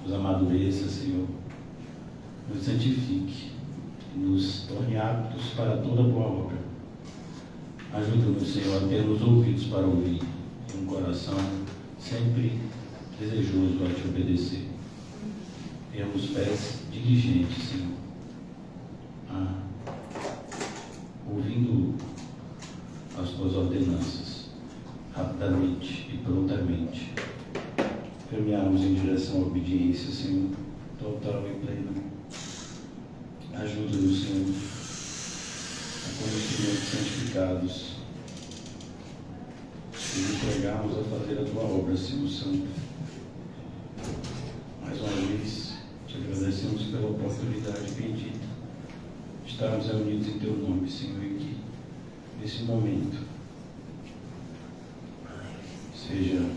nos amadureça, Senhor, nos santifique, nos torne aptos para toda boa obra. Ajuda-nos, Senhor, a termos ouvidos para ouvir e um coração sempre desejoso a te obedecer. Tenhamos pés diligentes, Senhor, ouvindo as tuas ordenanças rapidamente e prontamente. Caminharmos em direção à obediência, Senhor, total e plena. Ajuda-nos, Senhor, como instrumentos santificados, e nos entregarmos a fazer a tua obra, Senhor Santo. Mais uma vez, te agradecemos pela oportunidade bendita de estarmos reunidos em teu nome, Senhor, e que nesse momento seja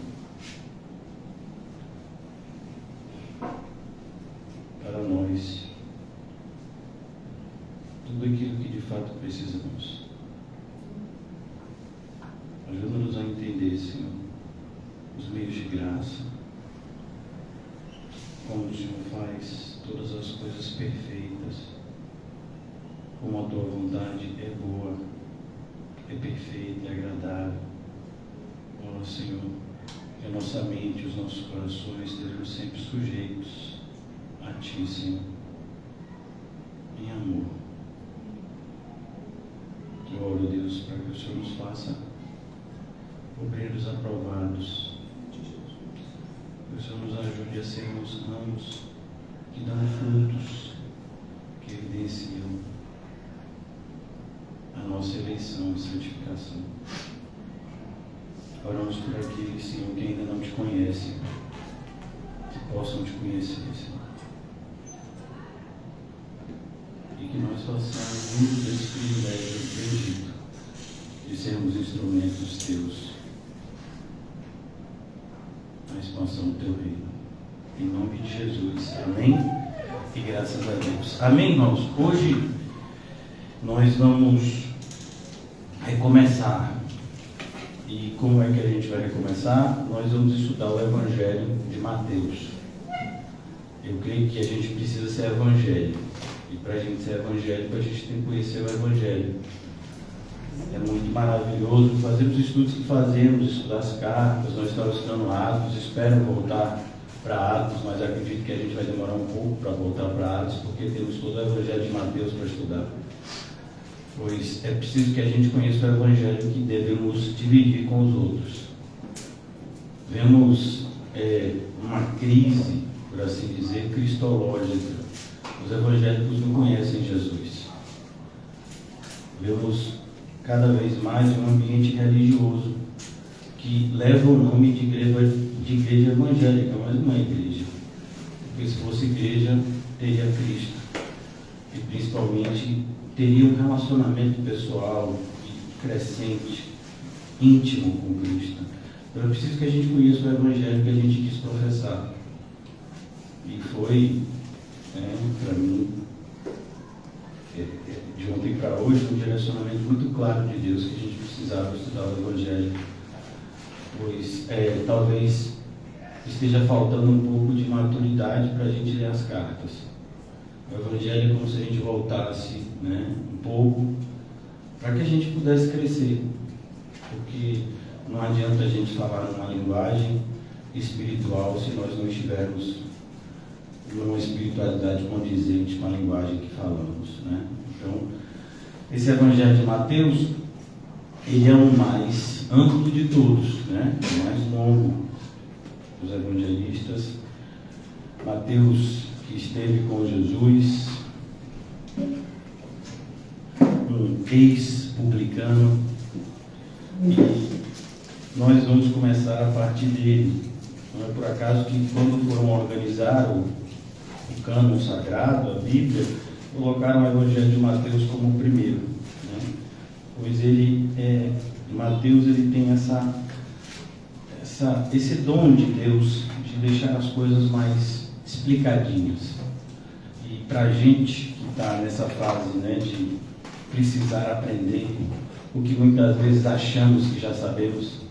para nós tudo aquilo que de fato precisamos. Ajuda-nos a entender, Senhor, os meios de graça, como o Senhor faz todas as coisas perfeitas, como a tua vontade é boa, é perfeita, é agradável. Ó Senhor, que a nossa mente e os nossos corações estejam sempre sujeitos a Ti, Senhor, em amor. Eu oro, Deus, para que o Senhor nos faça obreiros aprovados, que o Senhor nos ajude a sermos ramos que dão frutos, que evidenciam a nossa eleição e santificação. Oramos por aqueles, Senhor, que ainda não te conhecem, que possam te conhecer, Senhor. E que nós façamos uso desse privilégio bendito de sermos instrumentos teus na expansão do teu reino. Em nome de Jesus. Amém? E graças a Deus. Amém, irmãos? Hoje nós vamos recomeçar. E como é que a gente vai recomeçar? Nós vamos estudar o Evangelho de Mateus. Eu creio que a gente precisa ser evangélico. E para a gente ser evangélico, a gente tem que conhecer o Evangelho. É muito maravilhoso fazer os estudos que fazemos, estudar as cartas. Nós estamos estudando Atos, espero voltar para Atos, mas acredito que a gente vai demorar um pouco para voltar para Atos, porque temos todo o Evangelho de Mateus para estudar. Pois é preciso que a gente conheça o Evangelho que devemos dividir com os outros. Vemos uma crise, por assim dizer, cristológica. Os evangélicos não conhecem Jesus. Vemos cada vez mais um ambiente religioso que leva o nome de igreja evangélica, mas não é igreja. Porque se fosse igreja, teria Cristo. E principalmente teria um relacionamento pessoal crescente, íntimo com Cristo. Então é preciso que a gente conheça o Evangelho que a gente quis professar. E foi, para mim, de ontem para hoje, um direcionamento muito claro de Deus que a gente precisava estudar o Evangelho. Pois talvez esteja faltando um pouco de maturidade para a gente ler as cartas. O Evangelho é como se a gente voltasse um pouco para que a gente pudesse crescer, porque não adianta a gente falar numa linguagem espiritual se nós não estivermos numa espiritualidade condizente com a linguagem que falamos, Então, esse Evangelho de Mateus, ele é o mais amplo de todos, o mais longo dos evangelistas. Mateus, que esteve com Jesus, um ex-publicano, e nós vamos começar a partir dele. Não é por acaso que quando foram organizar o cânon sagrado, a Bíblia, colocaram o Evangelho de Mateus como o primeiro, pois Mateus ele tem esse dom de Deus de deixar as coisas mais explicadinhas. E para a gente que está nessa fase de precisar aprender o que muitas vezes achamos que já sabemos,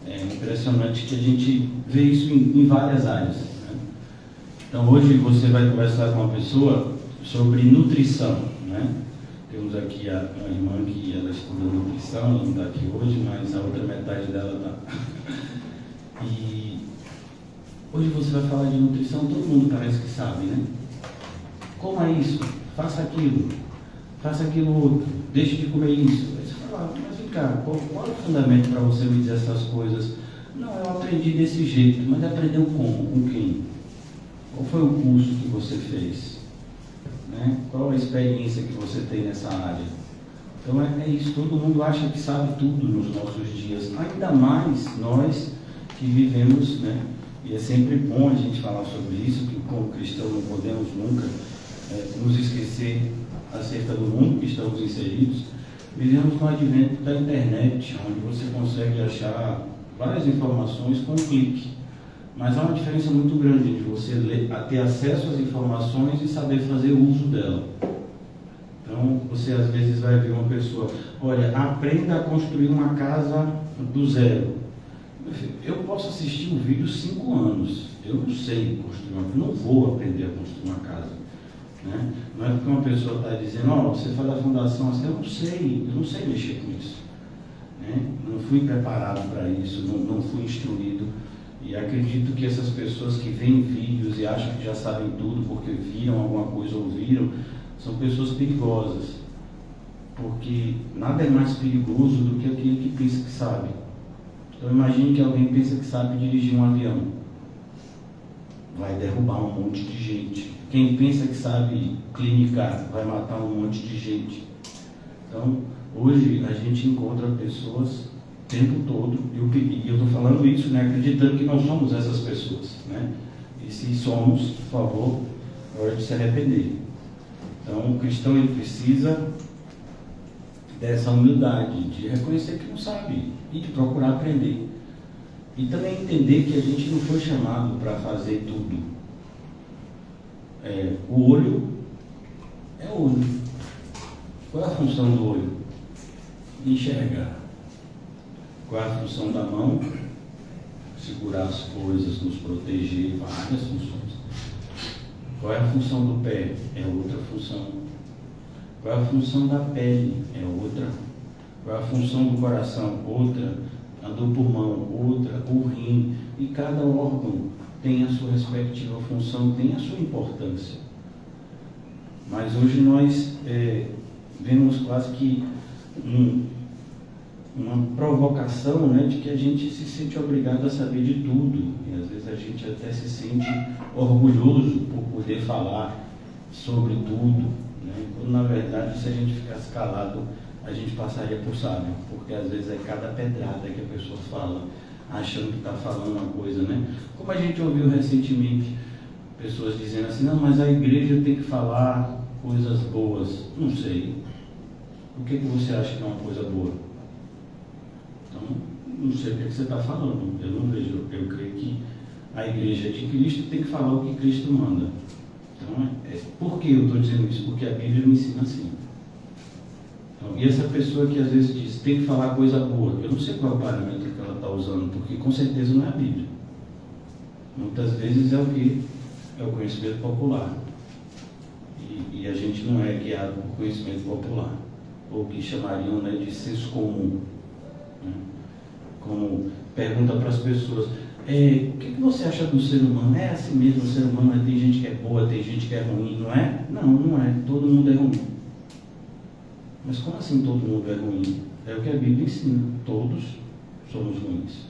é impressionante que a gente vê isso em várias áreas. Então hoje você vai conversar com uma pessoa sobre nutrição, né? Temos aqui uma irmã que ela estuda nutrição, ela não está aqui hoje, mas a outra metade dela está. E hoje você vai falar de nutrição, todo mundo parece que sabe, né? Coma isso, faça aquilo outro, deixe de comer isso. Aí você fala, mas vem cá, qual é o fundamento para você me dizer essas coisas? Não, eu aprendi desse jeito, mas aprendeu como? Com quem? Qual foi o curso que você fez? Né? Qual a experiência que você tem nessa área? Então é isso, todo mundo acha que sabe tudo nos nossos dias, ainda mais nós que vivemos, né? E é sempre bom a gente falar sobre isso, que como cristão não podemos nunca nos esquecer acerca do mundo que estamos inseridos. Vivemos no advento da internet, onde você consegue achar várias informações com um clique. Mas há uma diferença muito grande de você ter acesso às informações e saber fazer uso dela. Então, você às vezes vai ver uma pessoa, olha, aprenda a construir uma casa do zero. Eu posso assistir um vídeo 5 anos, eu não sei construir uma casa, não vou aprender a construir uma casa. Né? Não é porque uma pessoa está dizendo, você faz a fundação assim, eu não sei mexer com isso. Né? Não fui preparado para isso, não fui instruído. E acredito que essas pessoas que veem vídeos e acham que já sabem tudo porque viram alguma coisa ou ouviram, são pessoas perigosas. Porque nada é mais perigoso do que aquele que pensa que sabe. Então imagine que alguém pensa que sabe dirigir um avião. Vai derrubar um monte de gente. Quem pensa que sabe clinicar vai matar um monte de gente. Então, hoje a gente encontra pessoas o tempo todo, e eu estou falando isso, né, acreditando que não somos essas pessoas. Né? E se somos, por favor, é hora de se arrepender. Então, o cristão ele precisa dessa humildade, de reconhecer que não sabe e de procurar aprender. E também entender que a gente não foi chamado para fazer tudo. O olho é olho. Qual é a função do olho? Enxergar. Qual é a função da mão? Segurar as coisas, nos proteger, várias funções. Qual é a função do pé? É outra função. Qual é a função da pele? É outra. Qual é a função do coração? Outra. A do pulmão? Outra. O rim. E cada órgão tem a sua respectiva função, tem a sua importância. Mas hoje nós vemos quase que uma provocação, né, de que a gente se sente obrigado a saber de tudo. E às vezes a gente até se sente orgulhoso por poder falar sobre tudo. Né? Quando na verdade, se a gente ficasse calado, a gente passaria por sábio. Porque às vezes é cada pedrada que a pessoa fala, achando que está falando uma coisa, né? Como a gente ouviu recentemente pessoas dizendo assim, não, mas a igreja tem que falar coisas boas. Não sei. O que você acha que é uma coisa boa? Então, não sei o que você está falando. Eu não vejo. Eu creio que a igreja de Cristo tem que falar o que Cristo manda. Então, por que eu estou dizendo isso? Porque a Bíblia me ensina assim. Então, e essa pessoa que às vezes diz, tem que falar coisa boa, eu não sei qual é o parâmetro que ela está usando, porque com certeza não é a Bíblia. Muitas vezes é o que? É o conhecimento popular. E a gente não é guiado por conhecimento popular, ou o que chamariam, né, de senso comum. Né? Como pergunta para as pessoas, o que você acha do ser humano? É assim mesmo, o ser humano, tem gente que é boa, tem gente que é ruim, não é? Não, não é, todo mundo é ruim. Mas como assim todo mundo é ruim? É o que a Bíblia ensina, todos somos ruins.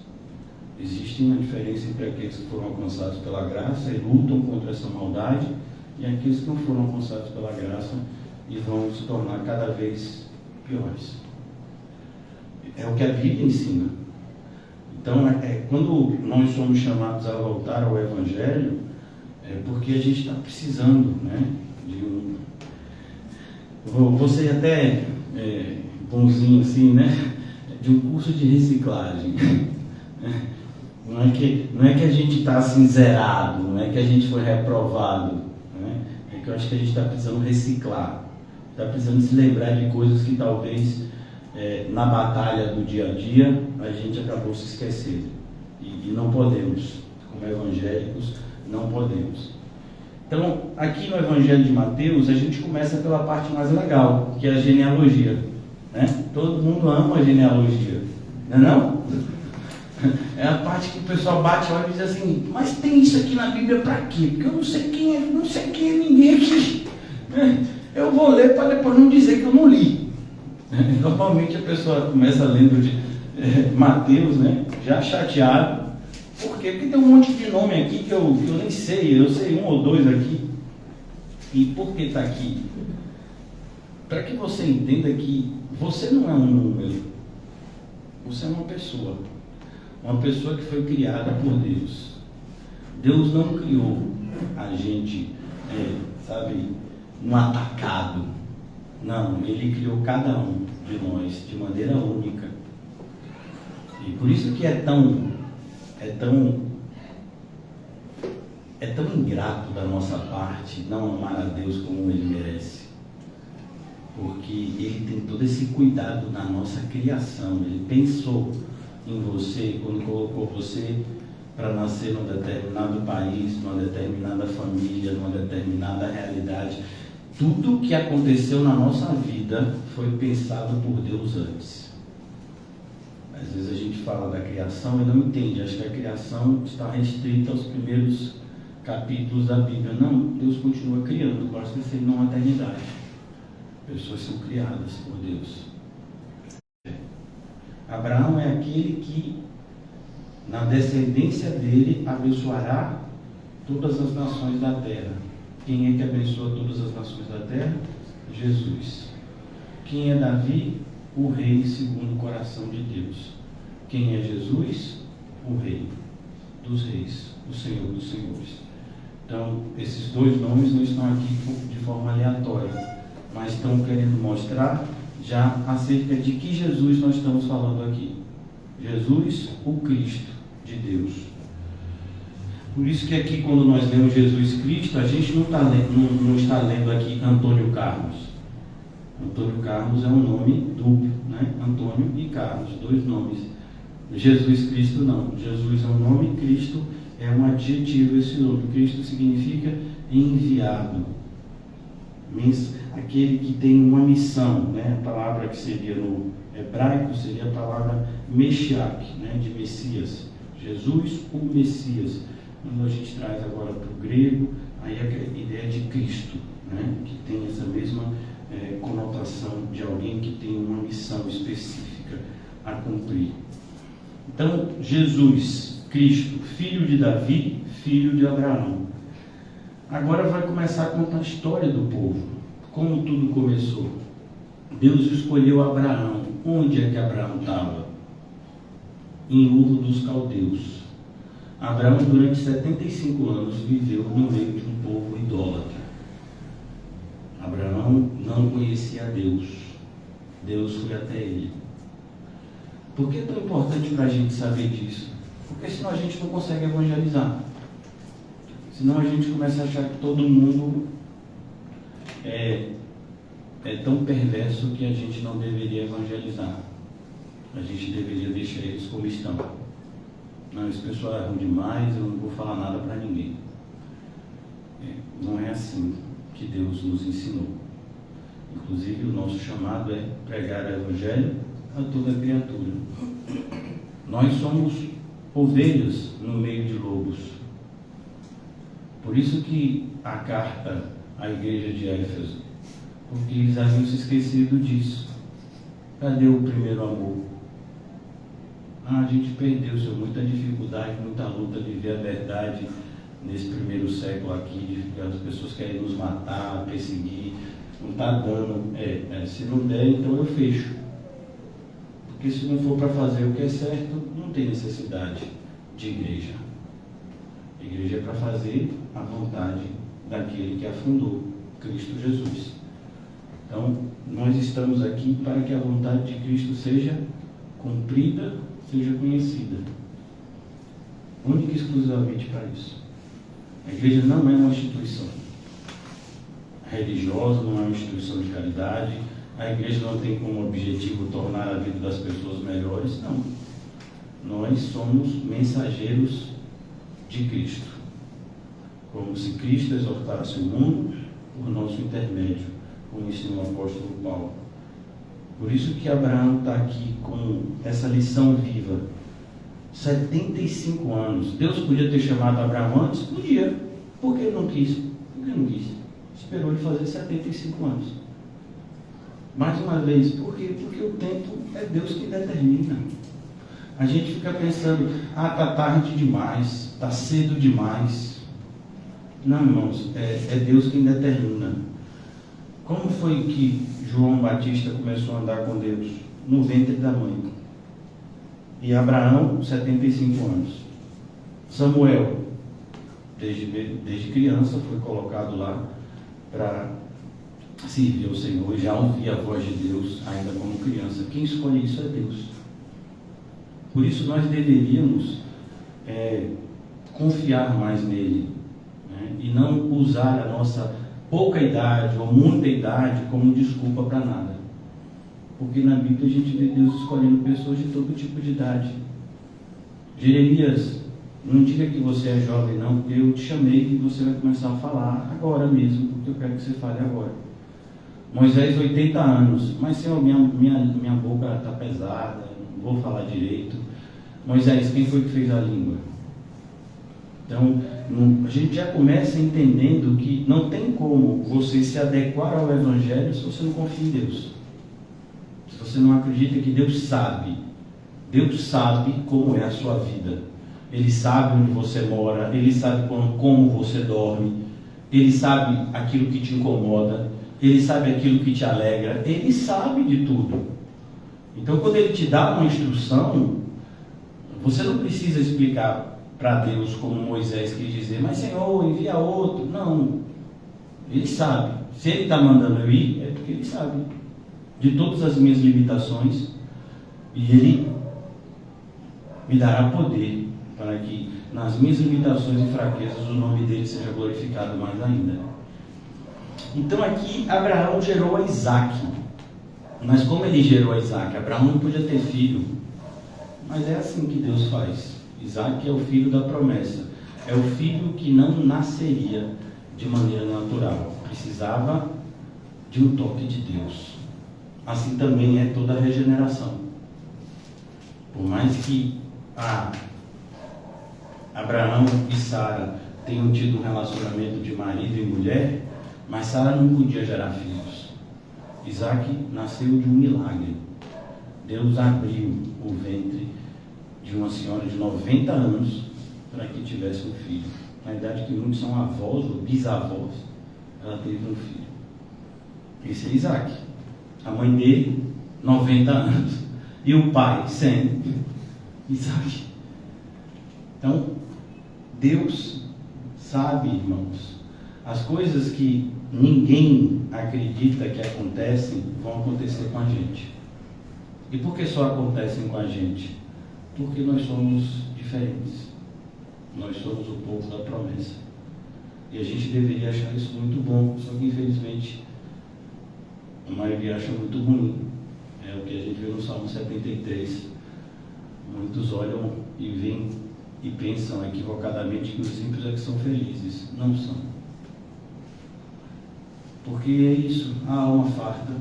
Existe uma diferença entre aqueles que foram alcançados pela graça e lutam contra essa maldade, e aqueles que não foram alcançados pela graça e vão se tornar cada vez piores. É o que a Bíblia ensina. Então, quando nós somos chamados a voltar ao Evangelho, é porque a gente está precisando, né, de um... Vou ser até bonzinho assim, né, de um curso de reciclagem. Não é que a gente está assim zerado, não é que a gente foi reprovado, né? É que eu acho que a gente está precisando reciclar, está precisando se lembrar de coisas que talvez na batalha do dia a dia a gente acabou se esquecendo. E não podemos, como evangélicos, não podemos. Então, aqui no Evangelho de Mateus, a gente começa pela parte mais legal, que é a genealogia, né? Todo mundo ama a genealogia, não é não? É a parte que o pessoal bate lá e diz assim, mas tem isso aqui na Bíblia para quê? Porque eu não sei quem é ninguém aqui. Eu vou ler para depois não dizer que eu não li. Normalmente a pessoa começa lendo de Mateus, né? Já chateado. Por quê? Porque tem um monte de nome aqui que eu nem sei, eu sei um ou dois aqui. E por que está aqui? Para que você entenda que você não é um número, você é uma pessoa. Uma pessoa que foi criada por Deus. Deus não criou a gente, no atacado. Não, Ele criou cada um de nós de maneira única. E por isso que é tão ingrato da nossa parte não amar a Deus como Ele merece. Porque Ele tem todo esse cuidado na nossa criação. Ele pensou em você quando colocou você para nascer num determinado país, numa determinada família, numa determinada realidade. Tudo que aconteceu na nossa vida foi pensado por Deus antes. Às vezes a gente fala da criação e não entende, acha que a criação está restrita aos primeiros capítulos da Bíblia. Não, Deus continua criando, basta ser numa eternidade. Pessoas são criadas por Deus. Abraão é aquele que, na descendência dele, abençoará todas as nações da terra. Quem é que abençoa todas as nações da terra? Jesus. Quem é Davi? O rei segundo o coração de Deus. Quem é Jesus? O rei dos reis, o Senhor dos senhores. Então, esses dois nomes não estão aqui de forma aleatória, mas estão querendo mostrar já acerca de que Jesus nós estamos falando aqui. Jesus, o Cristo de Deus. Por isso que aqui, quando nós lemos Jesus Cristo, a gente não está lendo aqui Antônio Carlos. Antônio Carlos é um nome duplo, né? Antônio e Carlos, dois nomes. Jesus Cristo não. Jesus é um nome, Cristo é um adjetivo. Esse nome, Cristo, significa enviado. Aquele que tem uma missão, né? A palavra que seria no hebraico seria a palavra Meshiach, né? De Messias. Jesus, o Messias. Quando a gente traz agora para o grego, aí a ideia de Cristo, né? Que tem essa mesma conotação de alguém que tem uma missão específica a cumprir. Então, Jesus, Cristo, filho de Davi, filho de Abraão. Agora vai começar a contar a história do povo. Como tudo começou. Deus escolheu Abraão. Onde é que Abraão estava? Em Ur dos Caldeus. Abraão, durante 75 anos, viveu no meio de um povo idólatra. Abraão não conhecia Deus. Deus foi até ele. Por que é tão importante para a gente saber disso? Porque senão a gente não consegue evangelizar. Senão a gente começa a achar que todo mundo é tão perverso que a gente não deveria evangelizar. A gente deveria deixar eles como estão. Não, esse pessoal é ruim demais, eu não vou falar nada para ninguém. Não é assim que Deus nos ensinou. Inclusive, o nosso chamado é pregar o Evangelho a toda criatura. Nós somos ovelhas no meio de lobos. Por isso que a carta à igreja de Éfeso, porque eles haviam se esquecido disso. Cadê o primeiro amor? A gente perdeu, senhor, muita dificuldade, muita luta de ver a verdade nesse primeiro século aqui, de as pessoas querem nos matar, perseguir, não está dando. Se não der, então eu fecho. Porque se não for para fazer o que é certo, não tem necessidade de igreja. A igreja é para fazer a vontade daquele que a fundou, Cristo Jesus. Então, nós estamos aqui para que a vontade de Cristo seja cumprida, seja conhecida. Única e exclusivamente para isso. A igreja não é uma instituição religiosa, não é uma instituição de caridade. A igreja não tem como objetivo tornar a vida das pessoas melhores, não. Nós somos mensageiros de Cristo. como se Cristo exortasse o mundo por nosso intermédio, como ensina o apóstolo Paulo. Por isso que Abraão está aqui com essa lição viva. 75 anos. Deus podia ter chamado Abraão antes? Podia. Por que ele não quis? Por que não quis? Esperou ele fazer 75 anos. Mais uma vez, por quê? Porque o tempo é Deus que determina. A gente fica pensando, está tarde demais, está cedo demais. Não, irmãos, é Deus quem determina. Como foi que João Batista começou a andar com Deus? No ventre da mãe. E Abraão, 75 anos. Samuel, desde criança, foi colocado lá para servir ao Senhor. Já ouvia a voz de Deus, ainda como criança. Quem escolhe isso é Deus. Por isso nós deveríamos confiar mais nele, né? E não usar a nossa pouca idade ou muita idade como desculpa para nada. Porque na Bíblia a gente vê Deus escolhendo pessoas de todo tipo de idade. Jeremias, não diga que você é jovem não, porque eu te chamei e você vai começar a falar agora mesmo, porque eu quero que você fale agora. Moisés, 80 anos, mas Senhor, minha boca está pesada, não vou falar direito. Moisés, quem foi que fez a língua? Então, a gente já começa entendendo que não tem como você se adequar ao Evangelho se você não confia em Deus. Se você não acredita que Deus sabe como é a sua vida. Ele sabe onde você mora, Ele sabe como você dorme, Ele sabe aquilo que te incomoda, Ele sabe aquilo que te alegra, Ele sabe de tudo. Então, quando Ele te dá uma instrução, você não precisa explicar para Deus como Moisés quis dizer, mas Senhor, envia outro. Não, Ele sabe. Se Ele está mandando eu ir, é porque Ele sabe de todas as minhas limitações, e Ele me dará poder para que nas minhas limitações e fraquezas o nome dele seja glorificado mais ainda. Então aqui Abraão gerou a Isaac. Mas como ele gerou a Isaac? Abraão não podia ter filho. Mas é assim que Deus faz. Isaac é o filho da promessa. É o filho que não nasceria de maneira natural. Precisava de um toque de Deus. Assim também é toda a regeneração. Por mais que Abraão e Sara tenham tido um relacionamento de marido e mulher, mas Sara não podia gerar filhos. Isaac nasceu de um milagre. Deus abriu o ventre de uma senhora de 90 anos para que tivesse um filho. Na idade que muitos são avós ou bisavós, ela teve um filho. Esse é Isaac. A mãe dele, 90 anos. E o pai, 100. Isaac. Então, Deus sabe, irmãos, as coisas que ninguém acredita que acontecem, vão acontecer com a gente. E por que só acontecem com a gente? Porque nós somos diferentes. Nós somos o povo da promessa. E a gente deveria achar isso muito bom, só que infelizmente a maioria acha muito ruim. É o que a gente vê no Salmo 73. Muitos olham e veem e pensam equivocadamente que os ímpios é que são felizes. Não são. Porque é isso, a alma farta,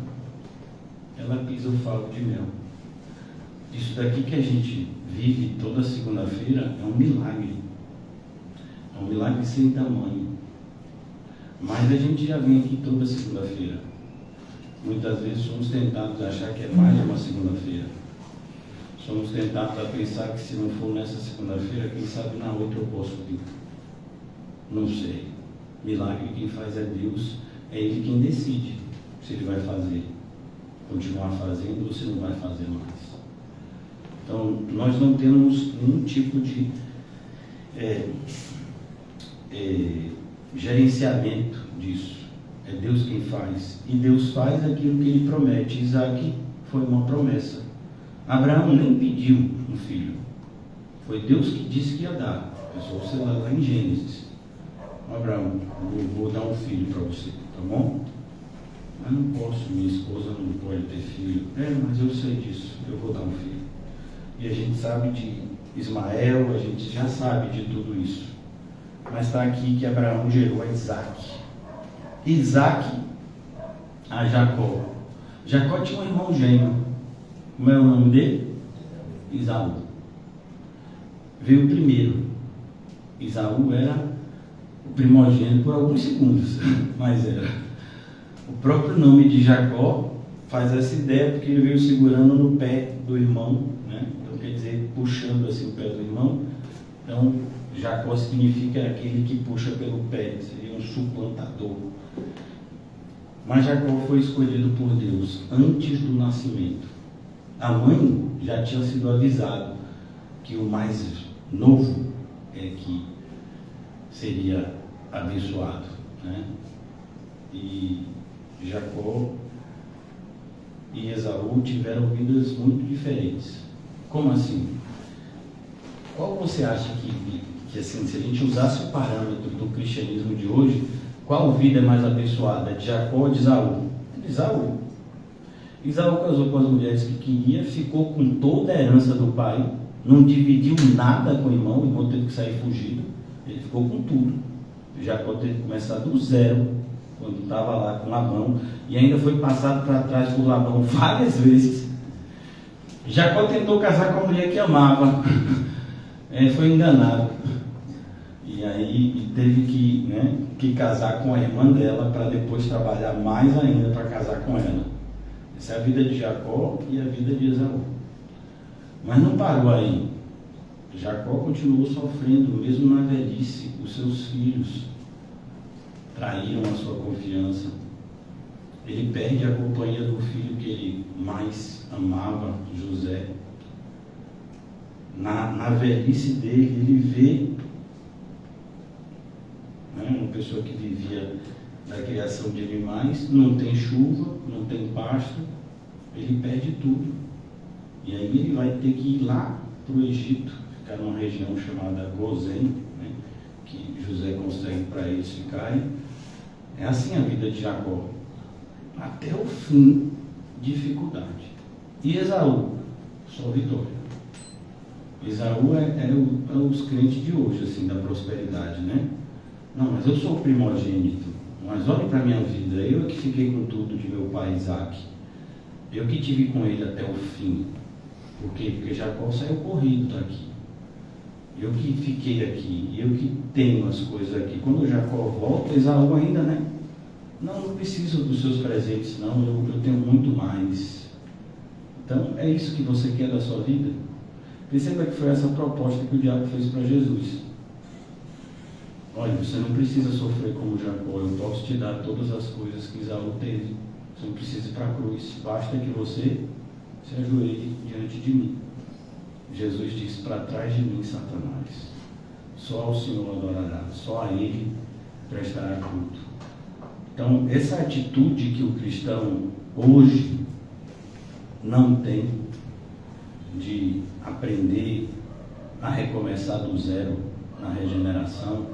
ela pisa o favo de mel. Isso daqui que a gente vive toda segunda-feira é um milagre. É um milagre sem tamanho. Mas a gente já vem aqui toda segunda-feira. Muitas vezes somos tentados a achar que é mais de uma segunda-feira. Somos tentados a pensar que se não for nessa segunda-feira, quem sabe na outra eu posso vir. Não sei. Milagre quem faz é Deus. É Ele quem decide se Ele vai fazer, continuar fazendo ou se não vai fazer mais. Então, nós não temos nenhum tipo de gerenciamento disso. É Deus quem faz. E Deus faz aquilo que Ele promete. Isaac foi uma promessa. Abraão nem pediu um filho. Foi Deus que disse que ia dar. É só você lá em Gênesis. Abraão, vou dar um filho para você, tá bom? Mas não posso, minha esposa não pode ter filho. Mas eu sei disso, eu vou dar um filho. E a gente sabe de Ismael, a gente já sabe de tudo isso. mas está aqui que Abraão gerou a Isaac. Isaac a Jacó. Jacó tinha um irmão gêmeo. Como é o nome dele? Esaú. Veio primeiro. Esaú era o primogênito por alguns segundos, mas era. O próprio nome de Jacó faz essa ideia, porque ele veio segurando no pé do irmão, né? Então quer dizer, puxando assim o pé do irmão. Então Jacó significa aquele que puxa pelo pé, seria um suplantador. Mas Jacó foi escolhido por Deus antes do nascimento. A mãe já tinha sido avisado que o mais novo é que seria abençoado, né? E Jacó e Esaú tiveram vidas muito diferentes. Como assim? Qual você acha que assim, se a gente usasse o parâmetro do cristianismo de hoje, qual vida é mais abençoada, de Jacó ou de Esaú? De Esaú. Esaú casou com as mulheres que queria, ficou com toda a herança do pai, não dividiu nada com o irmão teve que sair fugido, ele ficou com tudo. Jacó teve que começar do zero, quando estava lá com Labão, e ainda foi passado para trás por Labão várias vezes. Jacó tentou casar com a mulher que amava, foi enganado, e aí teve que casar com a irmã dela, para depois trabalhar mais ainda para casar com ela. Essa é a vida de Jacó e a vida de Esaú. Mas não parou aí. Jacó continuou sofrendo, mesmo na velhice. Os seus filhos traíram a sua confiança. Ele perde a companhia do filho que ele mais amava, José. Na velhice dele, ele vê uma pessoa que vivia da criação de animais, não tem chuva, não tem pasto, ele perde tudo. E aí ele vai ter que ir lá para o Egito, ficar numa região chamada Gozém, né, que José consegue para eles ficarem. É assim a vida de Jacó, até o fim, dificuldade. E Esaú, só vitória. Esaú é os crentes de hoje, assim, da prosperidade, né? Não, mas eu sou o primogênito, mas olhe para a minha vida, eu que fiquei com tudo de meu pai Isaac, eu que tive com ele até o fim. Por quê? Porque Jacó saiu corrido daqui. Eu que fiquei aqui, eu que tenho as coisas aqui. Quando Jacó volta, Esaú ainda, né? Não preciso dos seus presentes, não, eu tenho muito mais. Então, é isso que você quer da sua vida? Perceba que foi essa proposta que o diabo fez para Jesus. Olha, você não precisa sofrer como Jacó, eu posso te dar todas as coisas que Esaú teve. Você não precisa ir para a cruz, basta que você se ajoelhe diante de mim. Jesus disse: para trás de mim, Satanás, só ao Senhor adorará, só a Ele prestará culto. Então, essa atitude que o cristão hoje não tem, de aprender a recomeçar do zero na regeneração,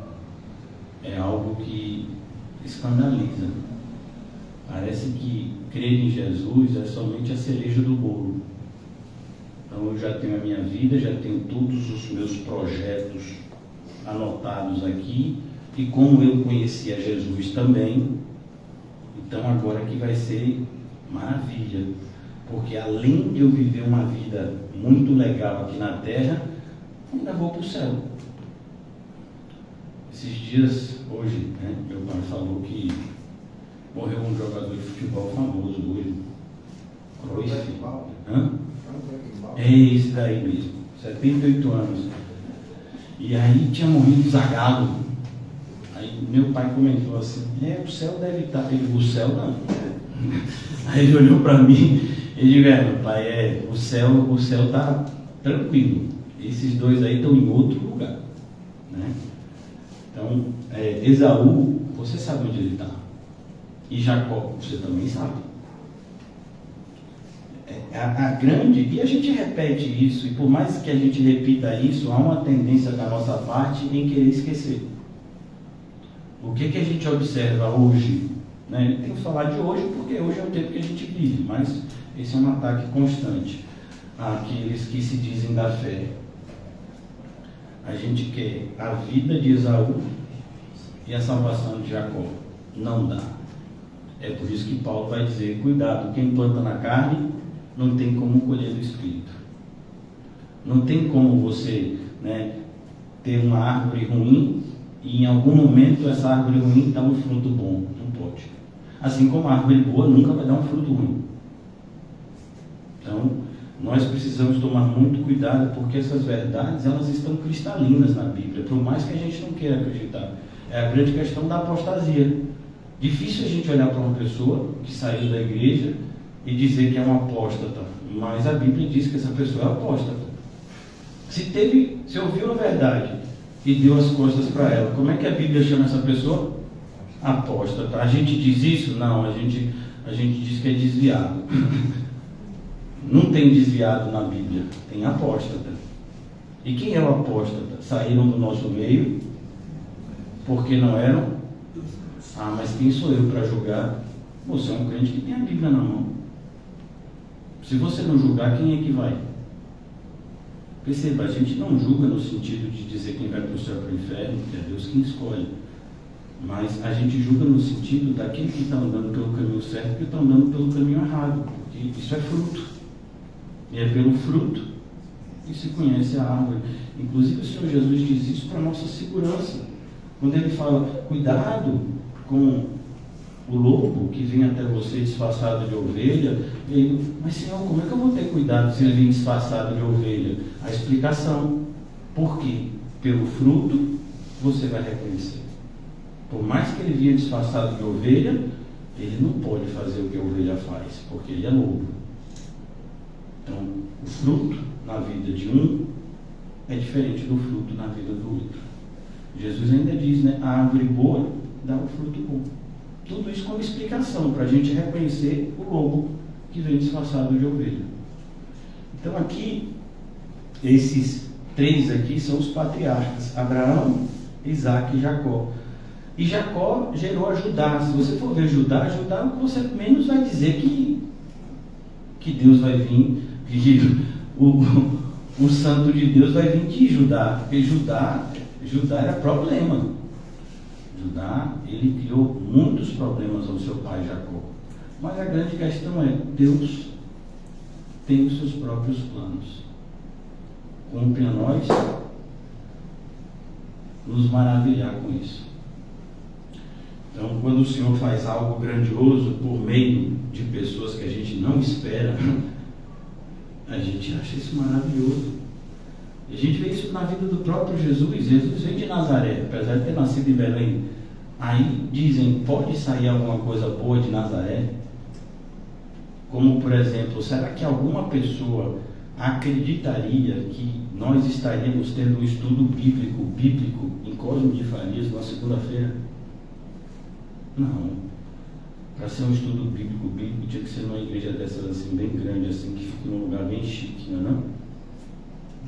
é algo que escandaliza. Parece que crer em Jesus é somente a cereja do bolo. Então eu já tenho a minha vida, já tenho todos os meus projetos anotados aqui, e como eu conhecia Jesus também, então agora que vai ser maravilha, porque além de eu viver uma vida muito legal aqui na terra, ainda vou para o céu. Esses dias, hoje, né, meu pai falou que morreu um jogador de futebol famoso hoje, Cruyff. É esse daí mesmo, 78 anos. E aí tinha morrido Zagallo. Aí meu pai comentou assim: o céu deve estar. Ele: o céu não. Aí ele olhou para mim e disse: meu pai, o céu está tranquilo. Esses dois aí estão em outro lugar, né? Então, Esaú, você sabe onde ele está. E Jacó, você também sabe. A grande, e a gente repete isso, e por mais que a gente repita isso, há uma tendência da nossa parte em querer esquecer. O que a gente observa hoje, né? Tem que falar de hoje porque hoje é o tempo que a gente vive, mas esse é um ataque constante àqueles que se dizem da fé. A gente quer a vida de Esaú e a salvação de Jacó? Não dá. É por isso que Paulo vai dizer, cuidado, quem planta na carne não tem como colher do Espírito. Não tem como você, ter uma árvore ruim e em algum momento essa árvore ruim dá um fruto bom. Não pode. Assim como a árvore boa nunca vai dar um fruto ruim. Então, nós precisamos tomar muito cuidado, porque essas verdades, elas estão cristalinas na Bíblia, por mais que a gente não queira acreditar. É a grande questão da apostasia. Difícil a gente olhar para uma pessoa que saiu da igreja e dizer que é um apóstata, mas a Bíblia diz que essa pessoa é apóstata. Se ouviu a verdade e deu as costas para ela, como é que a Bíblia chama essa pessoa? Apóstata. A gente diz isso? Não, a gente diz que é desviado. Não tem desviado na Bíblia, tem apóstata. E quem é o apóstata? Saíram do nosso meio porque não eram? Mas quem sou eu para julgar? Você é um crente que tem a Bíblia na mão. Se você não julgar, quem é que vai? Perceba, a gente não julga no sentido de dizer quem vai para o céu ou para o inferno, que é Deus quem escolhe. Mas a gente julga no sentido daquele que está andando pelo caminho certo e que está andando pelo caminho errado. Porque isso é fruto. E é pelo fruto que se conhece a árvore. Inclusive o Senhor Jesus diz isso para a nossa segurança. Quando ele fala, cuidado com o lobo que vem até você disfarçado de ovelha, e ele, mas Senhor, como é que eu vou ter cuidado se ele vem disfarçado de ovelha? A explicação, por quê? Pelo fruto você vai reconhecer. Por mais que ele vinha disfarçado de ovelha, ele não pode fazer o que a ovelha faz, porque ele é lobo. Então, o fruto na vida de um é diferente do fruto na vida do outro. Jesus ainda diz, a árvore boa dá um fruto bom. Tudo isso como explicação, para a gente reconhecer o lobo que vem disfarçado de ovelha. Então aqui, esses três aqui são os patriarcas, Abraão, Isaac e Jacó. E Jacó gerou a Judá. Se você for ver Judá é o que você menos vai dizer que Deus vai vir, que o santo de Deus vai vir de Judá, porque Judá era problema. Judá, ele criou muitos problemas ao seu pai Jacó. Mas a grande questão é, Deus tem os seus próprios planos. Cumpre a nós nos maravilhar com isso. Então, quando o Senhor faz algo grandioso por meio de pessoas que a gente não espera, a gente acha isso maravilhoso. E a gente vê isso na vida do próprio Jesus. Jesus vem de Nazaré, apesar de ter nascido em Belém. Aí dizem, pode sair alguma coisa boa de Nazaré? Como, por exemplo, será que alguma pessoa acreditaria que nós estaríamos tendo um estudo bíblico em Cosmo de Farias na segunda-feira? Não. Para ser um estudo bíblico tinha que ser numa igreja dessas assim, bem grande, assim, que fica num lugar bem chique, não é não?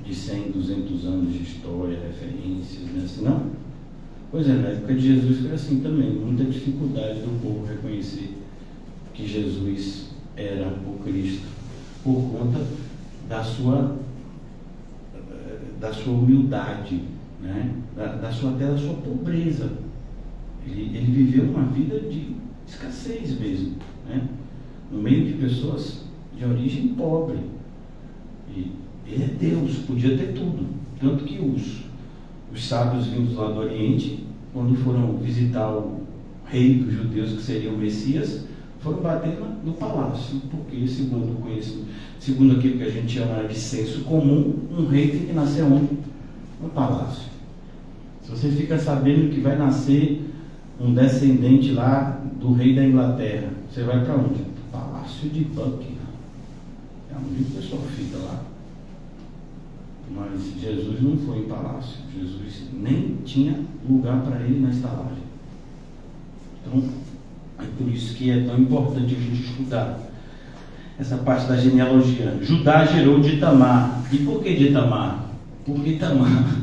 De 100, 200 anos de história, referências, né? Assim, não? Pois é, na época de Jesus foi assim também, muita dificuldade do povo reconhecer que Jesus era o Cristo, por conta da sua humildade, né? até da sua pobreza. Ele viveu uma vida de escassez mesmo, né? No meio de pessoas de origem pobre. E ele é Deus, podia ter tudo. Tanto que os sábios vindos lá do Oriente, quando foram visitar o rei dos judeus, que seria o Messias, foram bater no palácio, porque segundo aquilo que a gente chama de senso comum, um rei tem que nascer onde? No palácio. Se você fica sabendo que vai nascer um descendente lá do rei da Inglaterra, você vai para onde? Palácio de Buckingham. É onde o pessoal fica lá. Mas Jesus não foi em palácio. Jesus nem tinha lugar para ele na estalagem. Então, é por isso que é tão importante a gente estudar essa parte da genealogia. Judá gerou de Tamar. E por que de Tamar? Porque Tamar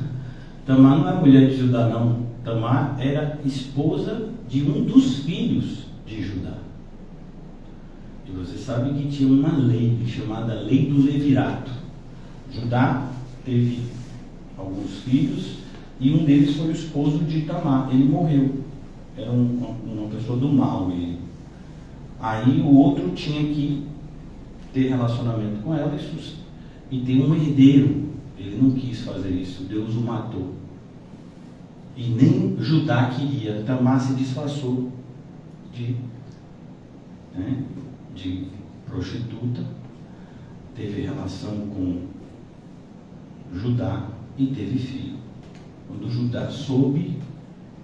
não é mulher de Judá, não. Tamar era esposa de um dos filhos de Judá. E você sabe que tinha uma lei chamada Lei do Levirato. Judá teve alguns filhos, E um deles foi o esposo de Tamar. Ele morreu. Era uma pessoa do mal. Aí o outro tinha que ter relacionamento com ela e ter um herdeiro. Ele não quis fazer isso. Deus o matou. E nem Judá queria. Tamar se disfarçou de prostituta, teve relação com Judá e teve filho. Quando Judá soube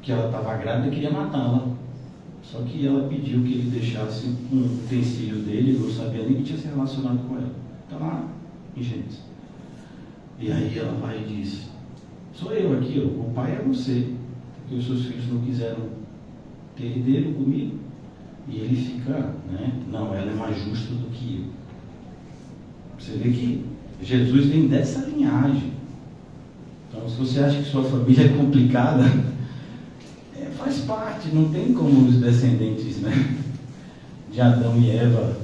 que ela estava grávida, queria matá-la. Só que ela pediu que ele deixasse um utensílio dele, não sabia nem que tinha se relacionado com ela. Está lá em Gênesis. E aí ela vai e diz: sou eu aqui, o pai é você, porque os seus filhos não quiseram ter herdeiro comigo. E ele fica, não, ela é mais justa do que eu. Você vê que Jesus vem dessa linhagem. Então, se você acha que sua família é complicada, faz parte, não tem como os descendentes de Adão e Eva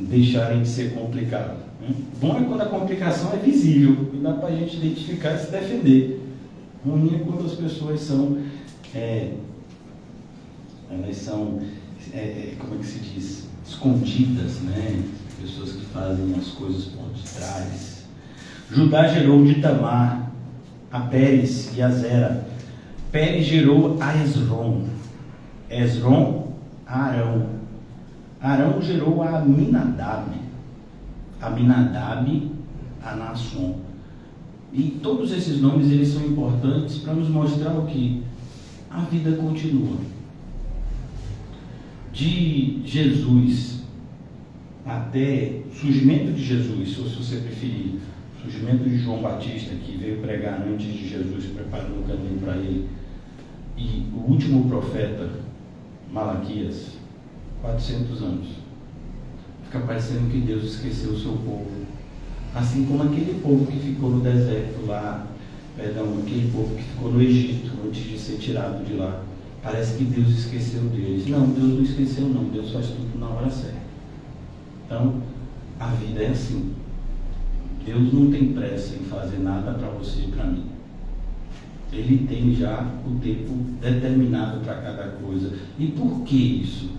deixarem de ser complicados. Bom é quando a complicação é visível e dá para a gente identificar e se defender. Ruim é quando as pessoas são, como é que se diz? Escondidas, pessoas que fazem as coisas por detrás. Judá gerou de Tamar a Pérez e a Zera. Pérez gerou a Esrom. Esrom, a Arão. Arão gerou a Aminadab. Aminadab, a Naasson. E todos esses nomes eles são importantes para nos mostrar o que a vida continua. De Jesus até surgimento de Jesus, ou se você preferir, surgimento de João Batista, que veio pregar antes de Jesus, preparando o caminho para ele, e o último profeta, Malaquias, 400 anos. Fica parecendo que Deus esqueceu o seu povo. Assim como aquele povo que ficou no deserto lá, aquele povo que ficou no Egito antes de ser tirado de lá. Parece que Deus esqueceu deles. Não, Deus não esqueceu não. Deus faz tudo na hora certa. Então, a vida é assim. Deus não tem pressa em fazer nada para você e para mim. Ele tem já o tempo determinado para cada coisa. E por que isso?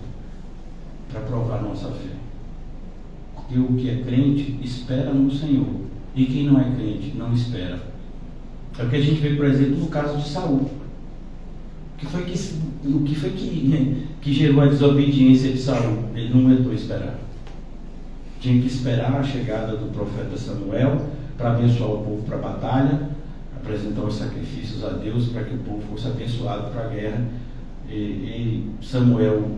Para provar nossa fé. Porque o que é crente espera no Senhor. E quem não é crente não espera. É o que a gente vê, por exemplo, no caso de Saul. O que foi que gerou a desobediência de Saul? Ele não aguentou esperar. Tinha que esperar a chegada do profeta Samuel para abençoar o povo para a batalha, apresentar os sacrifícios a Deus para que o povo fosse abençoado para a guerra. E Samuel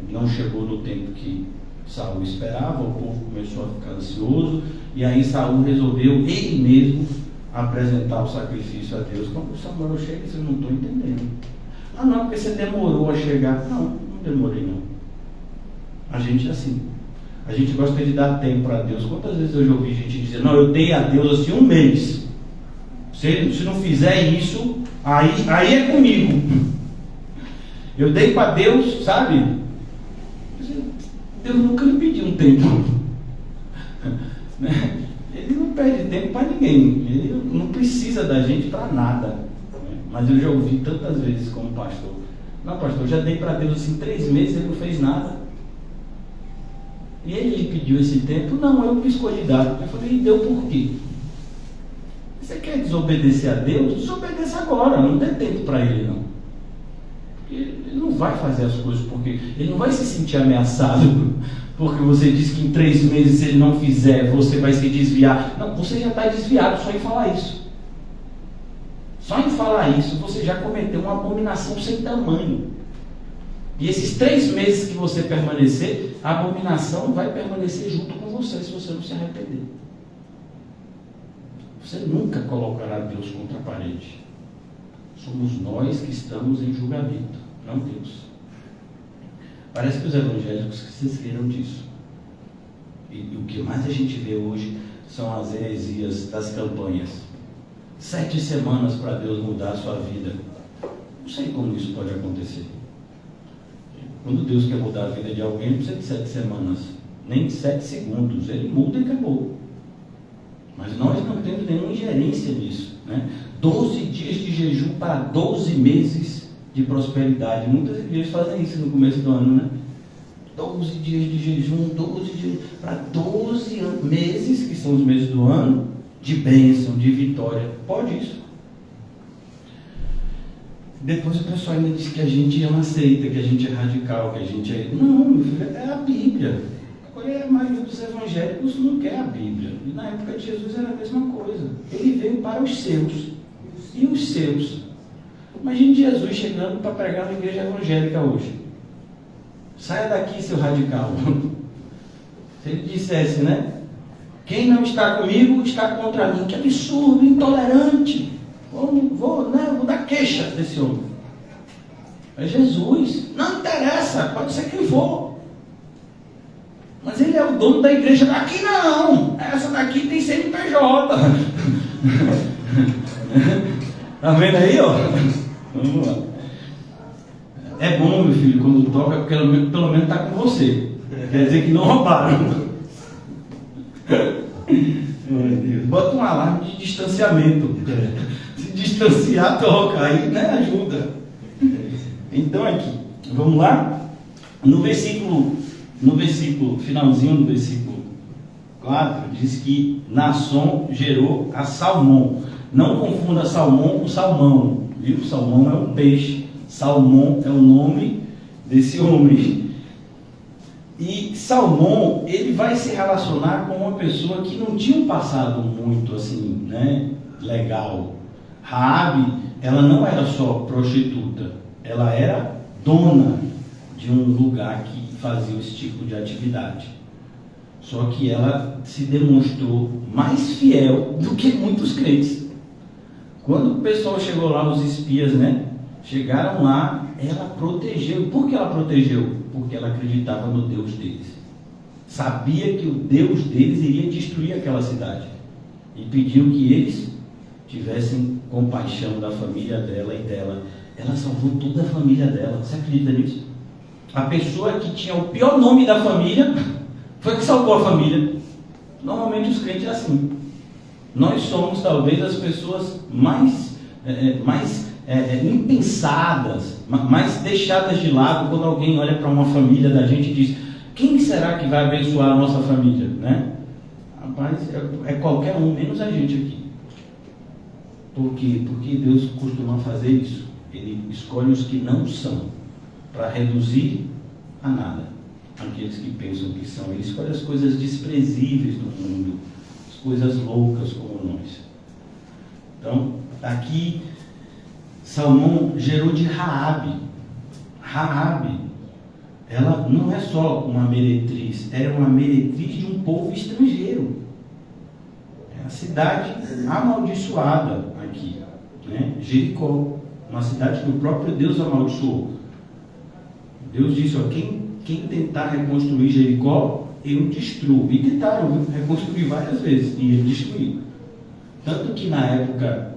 não chegou no tempo que Saul esperava, o povo começou a ficar ansioso, e aí Saul resolveu ele mesmo apresentar o sacrifício a Deus. Quando Samuel chega, vocês não estão entendendo. Ah não, porque você demorou a chegar. Não demorei não. A gente é assim. A gente gosta de dar tempo para Deus. Quantas vezes eu já ouvi gente dizer: não, eu dei a Deus assim 1 mês. Se não fizer isso, aí é comigo. Eu dei para Deus, sabe? Deus nunca lhe pediu um tempo. Ele não perde tempo para ninguém. Ele não precisa da gente para nada. Mas eu já ouvi tantas vezes como pastor: não, pastor, eu já dei para Deus assim 3 meses, ele não fez nada. E ele lhe pediu esse tempo? Não, eu que escolhi dar. Eu falei: e deu por quê? Você quer desobedecer a Deus? Desobedeça agora, não dê tempo para ele não. Porque ele não vai fazer as coisas, porque ele não vai se sentir ameaçado porque você diz que em 3 meses, se ele não fizer, você vai se desviar. Não, você já está desviado só em falar isso. Só em falar isso, você já cometeu uma abominação sem tamanho. E esses 3 meses que você permanecer, a abominação vai permanecer junto com você, se você não se arrepender. Você nunca colocará Deus contra a parede. Somos nós que estamos em julgamento, não Deus. Parece que os evangélicos se esqueceram disso. E o que mais a gente vê hoje são as heresias das campanhas. 7 semanas para Deus mudar a sua vida. Não sei como isso pode acontecer. Quando Deus quer mudar a vida de alguém, não precisa de 7 semanas, nem de 7 segundos. Ele muda e acabou. Mas nós não temos nenhuma ingerência nisso, 12 dias de jejum para 12 meses de prosperidade. Muitas igrejas fazem isso no começo do ano, né? 12 dias de jejum, 12 dias para 12 meses, que são os meses do ano, de bênção, de vitória. Pode isso. Depois o pessoal ainda diz que a gente não aceita, que a gente é radical, que a gente é... Não, meu filho, é a Bíblia. Agora a maioria dos evangélicos não quer a Bíblia. E na época de Jesus era a mesma coisa. Ele veio para os seus. E os seus? Imagine Jesus chegando para pregar na igreja evangélica hoje. Saia daqui, seu radical. Se ele dissesse, né? Quem não está comigo está contra mim. Que absurdo, intolerante. Vou dar queixa desse homem. É Jesus. Não interessa, pode ser quem for. Mas ele é o dono da igreja daqui, não. Essa daqui tem CNPJ. Tá vendo aí, ó? Vamos lá. É bom, meu filho, quando toca, porque pelo menos está com você. Quer dizer que não roubaram. Meu Deus. Bota um alarme de distanciamento. Se distanciar, toca. Aí, né, ajuda. Então, aqui, vamos lá? No versículo, finalzinho do versículo 4, diz que Naasson gerou a Salmão. Não confunda Salmão com salmão. Viu? Salmão é um peixe. Salmão é o nome desse homem. E Salmão, ele vai se relacionar com uma pessoa que não tinha um passado muito assim, né, legal. Raabe, ela não era só prostituta, ela era dona de um lugar que fazia esse tipo de atividade. Só que ela se demonstrou mais fiel do que muitos crentes. Quando o pessoal chegou lá, os espias, né? Chegaram lá, ela protegeu. Por que ela protegeu? Porque ela acreditava no Deus deles. Sabia que o Deus deles iria destruir aquela cidade. E pediu que eles tivessem compaixão da família dela e dela. Ela salvou toda a família dela. Você acredita nisso? A pessoa que tinha o pior nome da família foi que salvou a família. Normalmente os crentes é assim. Nós somos talvez as pessoas mais impensadas, mais deixadas de lado quando alguém olha para uma família da gente e diz: quem será que vai abençoar a nossa família? Né? Rapaz, é qualquer um, menos a gente aqui. Por quê? Porque Deus costuma fazer isso. Ele escolhe os que não são para reduzir a nada aqueles que pensam que são. Ele escolhe as coisas desprezíveis do mundo, as coisas loucas como nós. Então, aqui Salmão gerou de Raabe. Raabe, ela não é só uma meretriz, era uma meretriz de um povo estrangeiro. É a cidade amaldiçoada aqui, né? Jericó, uma cidade que o próprio Deus amaldiçoou. Deus disse: ó, quem tentar reconstruir Jericó, eu destruo. E tentaram reconstruir várias vezes, e ele destruiu. Tanto que na época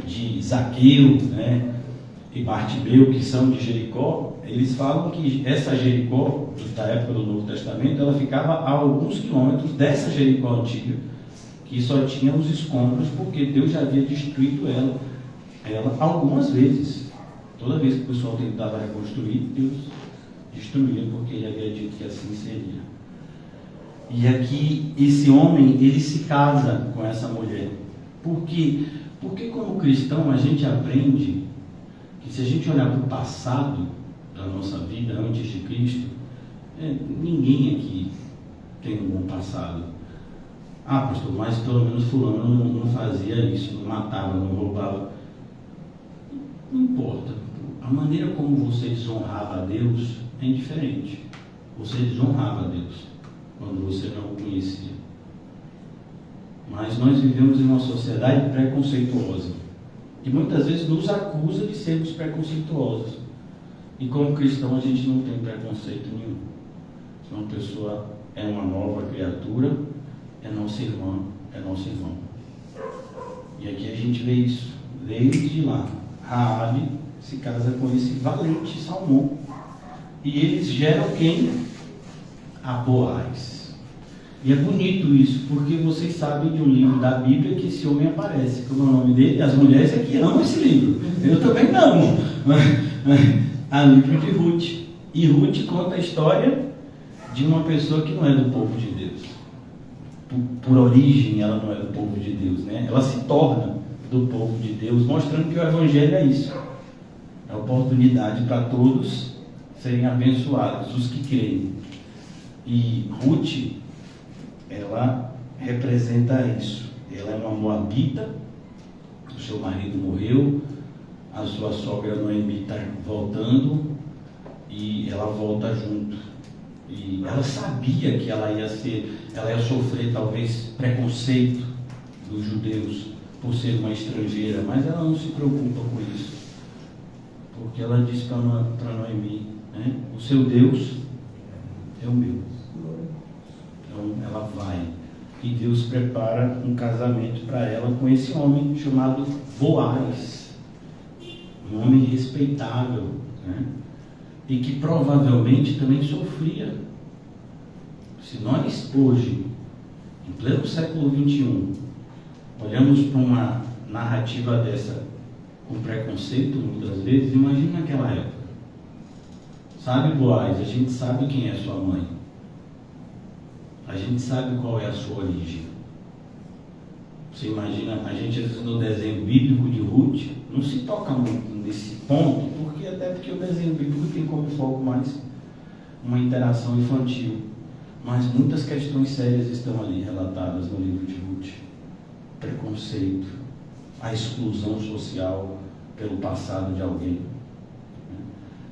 de Zaqueu, né, e Bartimeu, que são de Jericó, eles falam que essa Jericó, da época do Novo Testamento, ela ficava a alguns quilômetros dessa Jericó antiga, que só tinha os escombros, porque Deus já havia destruído ela algumas vezes. Toda vez que o pessoal tentava reconstruir, Deus destruía, porque ele havia dito que assim seria. E aqui, esse homem, ele se casa com essa mulher. Por quê? Porque como cristão, a gente aprende que se a gente olhar para o passado da nossa vida, antes de Cristo, ninguém aqui tem um bom passado. Ah, pastor, mas pelo menos fulano não fazia isso, não matava, não roubava. Não importa. A maneira como você desonrava a Deus é indiferente. Você desonrava a Deus quando você não o conhecia. Mas nós vivemos em uma sociedade preconceituosa, que muitas vezes nos acusa de sermos preconceituosos. E como cristão a gente não tem preconceito nenhum. Se uma pessoa é uma nova criatura, é nossa irmã, é nosso irmão. E aqui a gente vê isso, desde lá. Raabe se casa com esse valente Salmão. E eles geram quem? A Boaz. E é bonito isso, porque vocês sabem de um livro da Bíblia que esse homem aparece. Como é o nome dele? As mulheres aqui amam esse livro. Eu também amo. A livro de Ruth. E Ruth conta a história de uma pessoa que não é do povo de Deus. Por origem, ela não é do povo de Deus, né? Ela se torna do povo de Deus, mostrando que o Evangelho é isso. É oportunidade para todos serem abençoados, os que creem. E Ruth, ela representa isso. Ela é uma moabita, o seu marido morreu, a sua sogra Noemi está voltando e ela volta junto. E ela sabia que ela ia sofrer talvez preconceito dos judeus por ser uma estrangeira, mas ela não se preocupa com isso, porque ela diz para Noemi, né? O seu Deus é o meu. Então ela vai e Deus prepara um casamento para ela com esse homem chamado Boaz, um homem respeitável, né? E que provavelmente também sofria. Se nós hoje, em pleno século XXI, olhamos para uma narrativa dessa com preconceito muitas vezes, imagina naquela época. Sabe, Boaz, a gente sabe quem é sua mãe. A gente sabe qual é a sua origem. Você imagina, a gente às vezes no desenho bíblico de Ruth não se toca muito nesse ponto, porque o desenho bíblico tem como foco mais uma interação infantil. Mas muitas questões sérias estão ali relatadas no livro de Ruth. Preconceito, a exclusão social pelo passado de alguém.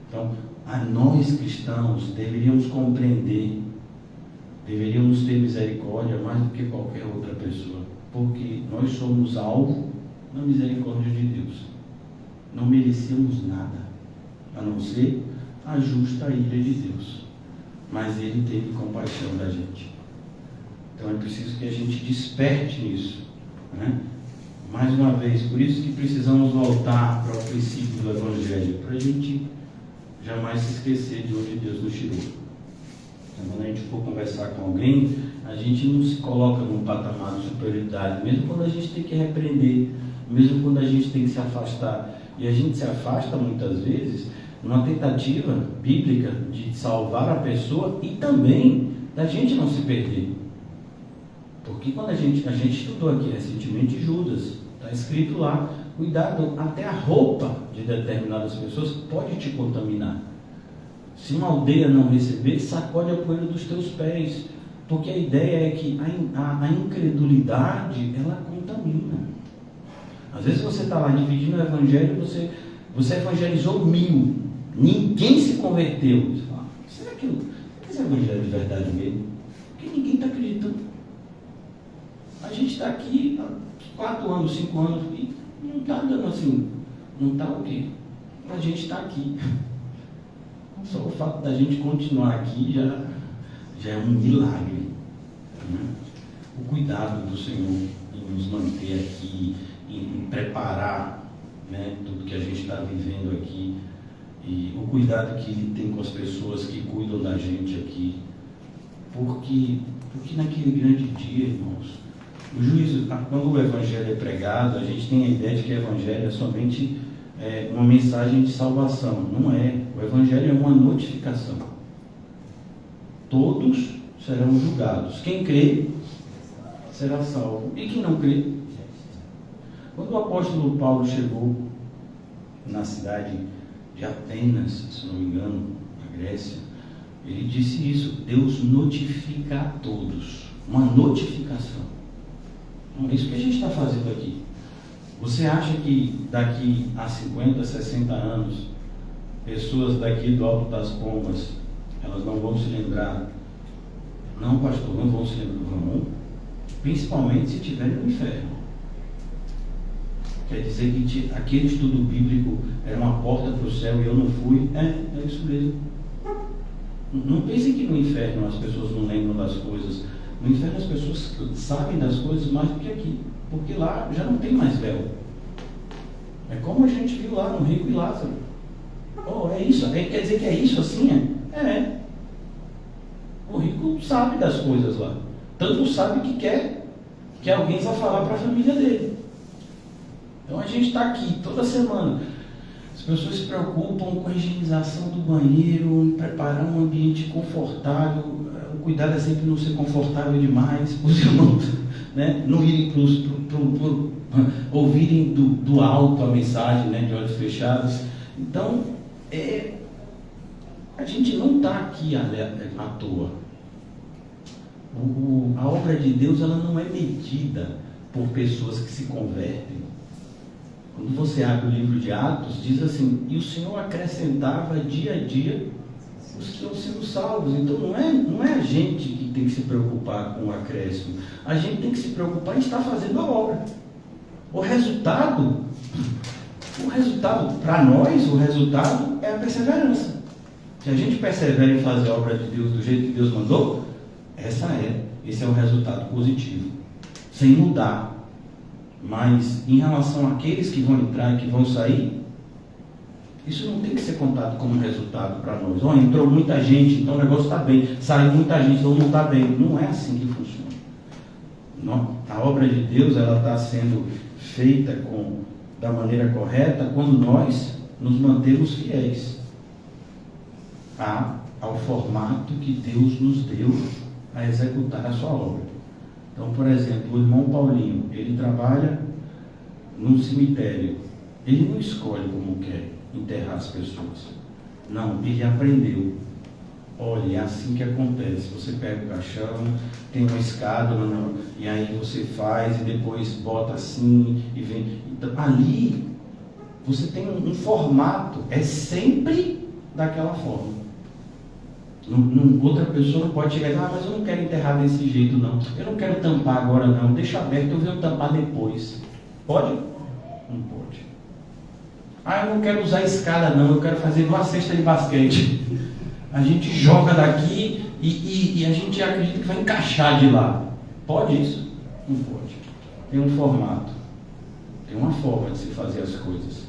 Então, a nós cristãos deveríamos compreender, deveríamos ter misericórdia mais do que qualquer outra pessoa, porque nós somos alvo da misericórdia de Deus. Não merecemos nada, a não ser a justa ira de Deus. Mas Ele teve compaixão da gente. Então é preciso que a gente desperte nisso, né? Mais uma vez, por isso que precisamos voltar para o princípio do Evangelho, para a gente jamais se esquecer de onde Deus nos tirou. Então, quando a gente for conversar com alguém, a gente não se coloca num patamar de superioridade, mesmo quando a gente tem que repreender, mesmo quando a gente tem que se afastar. E a gente se afasta muitas vezes numa tentativa bíblica de salvar a pessoa e também da gente não se perder. Porque quando a gente estudou aqui recentemente Judas, está escrito lá, cuidado, até a roupa de determinadas pessoas pode te contaminar. Se uma aldeia não receber, sacode a poeira dos teus pés, porque a ideia é que a incredulidade, ela contamina. Às vezes você está lá dividindo o evangelho, você evangelizou 1000, ninguém se converteu. Você fala, será que esse evangelho é de verdade mesmo? Porque ninguém está acreditando. A gente está aqui há 4 anos, 5 anos, e não está dando assim, não está o quê? A gente está aqui. Só o fato da gente continuar aqui já é um milagre. Né? O cuidado do Senhor em nos manter aqui, em preparar, né, tudo que a gente está vivendo aqui, e o cuidado que Ele tem com as pessoas que cuidam da gente aqui, porque naquele grande dia, irmãos, o juízo, quando o Evangelho é pregado, a gente tem a ideia de que o Evangelho é somente uma mensagem de salvação. Não é. O Evangelho é uma notificação. Todos serão julgados. Quem crê será salvo. E quem não crê? Quando o apóstolo Paulo chegou na cidade de Atenas, se não me engano, na Grécia, ele disse isso: Deus notifica a todos. Uma notificação. É isso que a gente está fazendo aqui. Você acha que daqui a 50, 60 anos, pessoas daqui do Alto das Pombas, elas não vão se lembrar? Não, pastor, não vão se lembrar. Vão, principalmente se estiverem no inferno. Quer dizer que aquele estudo bíblico era uma porta para o céu e eu não fui? É isso mesmo. Não pensem que no inferno as pessoas não lembram das coisas. No inferno as pessoas sabem das coisas mais do que aqui, porque lá já não tem mais véu. É como a gente viu lá no Rico e Lázaro. Oh, é isso? Quer dizer que é isso assim? É. O rico sabe das coisas lá. tanto sabe que quer que alguém vá falar para a família dele. Então a gente está aqui toda semana. As pessoas se preocupam com a higienização do banheiro, em preparar um ambiente confortável. O cuidado é sempre não ser confortável demais, para os irmãos, né, não irem ouvirem do alto a mensagem, né, de olhos fechados. Então, a gente não está aqui à toa. A obra de Deus, ela não é medida por pessoas que se convertem. Quando você abre o livro de Atos, diz assim: e o Senhor acrescentava dia a dia os que iam sendo salvos. Então não é a gente que tem que se preocupar com o acréscimo. A gente tem que se preocupar em estar fazendo a obra. O resultado para nós, o resultado é a perseverança. Se a gente persevera em fazer a obra de Deus do jeito que Deus mandou, esse é o resultado positivo, sem mudar. Mas em relação àqueles que vão entrar e que vão sair, isso não tem que ser contado como resultado para nós. Entrou muita gente, então o negócio está bem. Saiu muita gente, então não está bem. Não é assim que funciona. Não. A obra de Deus, ela está sendo feita da maneira correta quando nós nos mantemos fiéis ao formato que Deus nos deu a executar a sua obra. Então, por exemplo, o irmão Paulinho, ele trabalha num cemitério. Ele não escolhe como quer enterrar as pessoas. Não, ele aprendeu. Olha, é assim que acontece. Você pega o caixão, tem uma escada, e aí você faz, e depois bota assim, e vem. Então, ali, você tem um formato, é sempre daquela forma. Outra pessoa não pode chegar e dizer: mas eu não quero enterrar desse jeito, não. Eu não quero tampar agora, não. Deixa aberto, eu venho tampar depois. Pode? Não pode. Eu não quero usar escada, não. Eu quero fazer uma cesta de basquete. A gente joga daqui e a gente acredita que vai encaixar de lá. Pode isso? Não pode. Tem um formato. Tem uma forma de se fazer as coisas.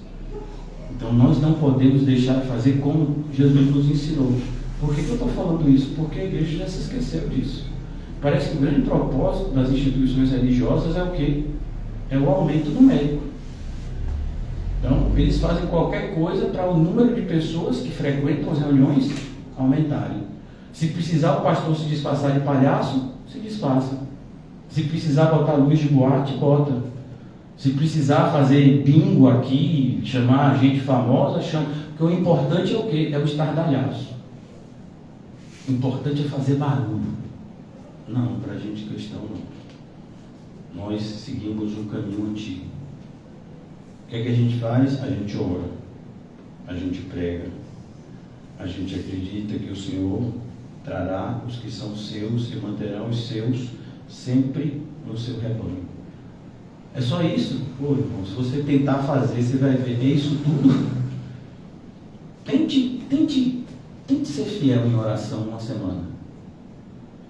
Então nós não podemos deixar de fazer como Jesus nos ensinou. Por que eu estou falando isso? Porque a igreja já se esqueceu disso. Parece que o grande propósito das instituições religiosas é o quê? É o aumento numérico. Então, eles fazem qualquer coisa para o número de pessoas que frequentam as reuniões aumentarem. Se precisar o pastor se disfarçar de palhaço, se disfarça. Se precisar botar luz de boate, bota. Se precisar fazer bingo aqui, chamar gente famosa, chama. Porque o importante é o quê? É o estardalhaço. O importante é fazer barulho. Não, para a gente cristão não. Nós seguimos um caminho antigo. O que é que a gente faz? A gente ora, a gente prega, a gente acredita que o Senhor trará os que são seus e manterá os seus sempre no seu rebanho. É só isso? Pô, irmão, se você tentar fazer, você vai ver, é isso tudo? Tente ser fiel em oração uma semana.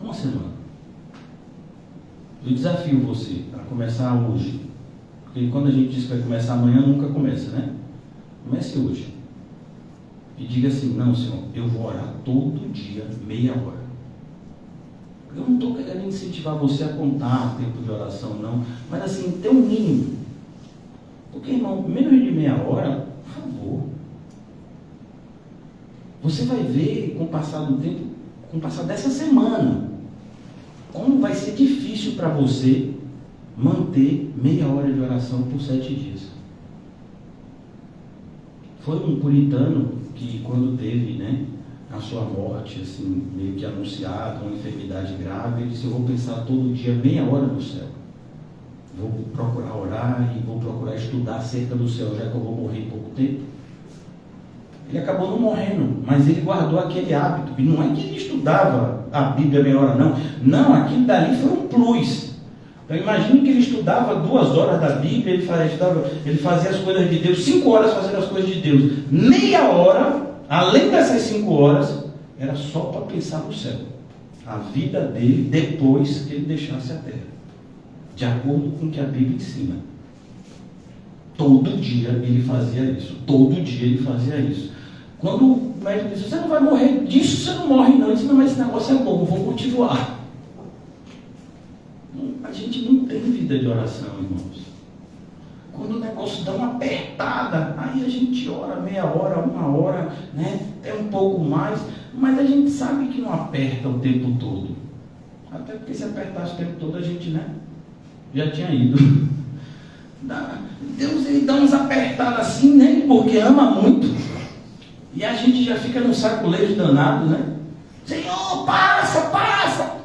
Uma semana. Eu desafio você a começar hoje. Porque quando a gente diz que vai começar amanhã, nunca começa, né? Comece hoje. E diga assim: não, Senhor, eu vou orar todo dia, meia hora. Eu não estou querendo incentivar você a contar o tempo de oração, não. Mas assim, tem um mínimo. Porque, irmão, menos de meia hora, por favor. Você vai ver, com o passar do tempo, com o passar dessa semana, como vai ser difícil para você manter meia hora de oração por 7 dias. Foi um puritano que, quando teve, né, a sua morte, assim, meio que anunciada, uma enfermidade grave, ele disse: eu vou pensar todo dia meia hora no céu. Vou procurar orar e vou procurar estudar acerca do céu, já que eu vou morrer em pouco tempo. Ele acabou não morrendo, mas ele guardou aquele hábito. E não é que ele estudava a Bíblia meia hora, não. Não, aquilo dali foi um plus. Então imagine que ele estudava 2 horas da Bíblia, ele fazia as coisas de Deus, 5 horas fazendo as coisas de Deus. Meia hora, além dessas 5 horas, era só para pensar no céu. A vida dele depois que ele deixasse a terra. De acordo com o que a Bíblia ensina. Todo dia ele fazia isso. Todo dia ele fazia isso. Quando o médico disse: você não vai morrer disso, você não morre não. Ele disse: não, mas esse negócio é bom, vou continuar. a gente não tem vida de oração, irmãos. Quando o negócio dá uma apertada, aí a gente ora meia hora, uma hora, né? Até um pouco mais, mas a gente sabe que não aperta o tempo todo. Até porque se apertasse o tempo todo, a gente, né, já tinha ido. Deus, ele dá uns apertadas assim, né? Porque ama muito. E a gente já fica num saculejo danado, né? Senhor, passa!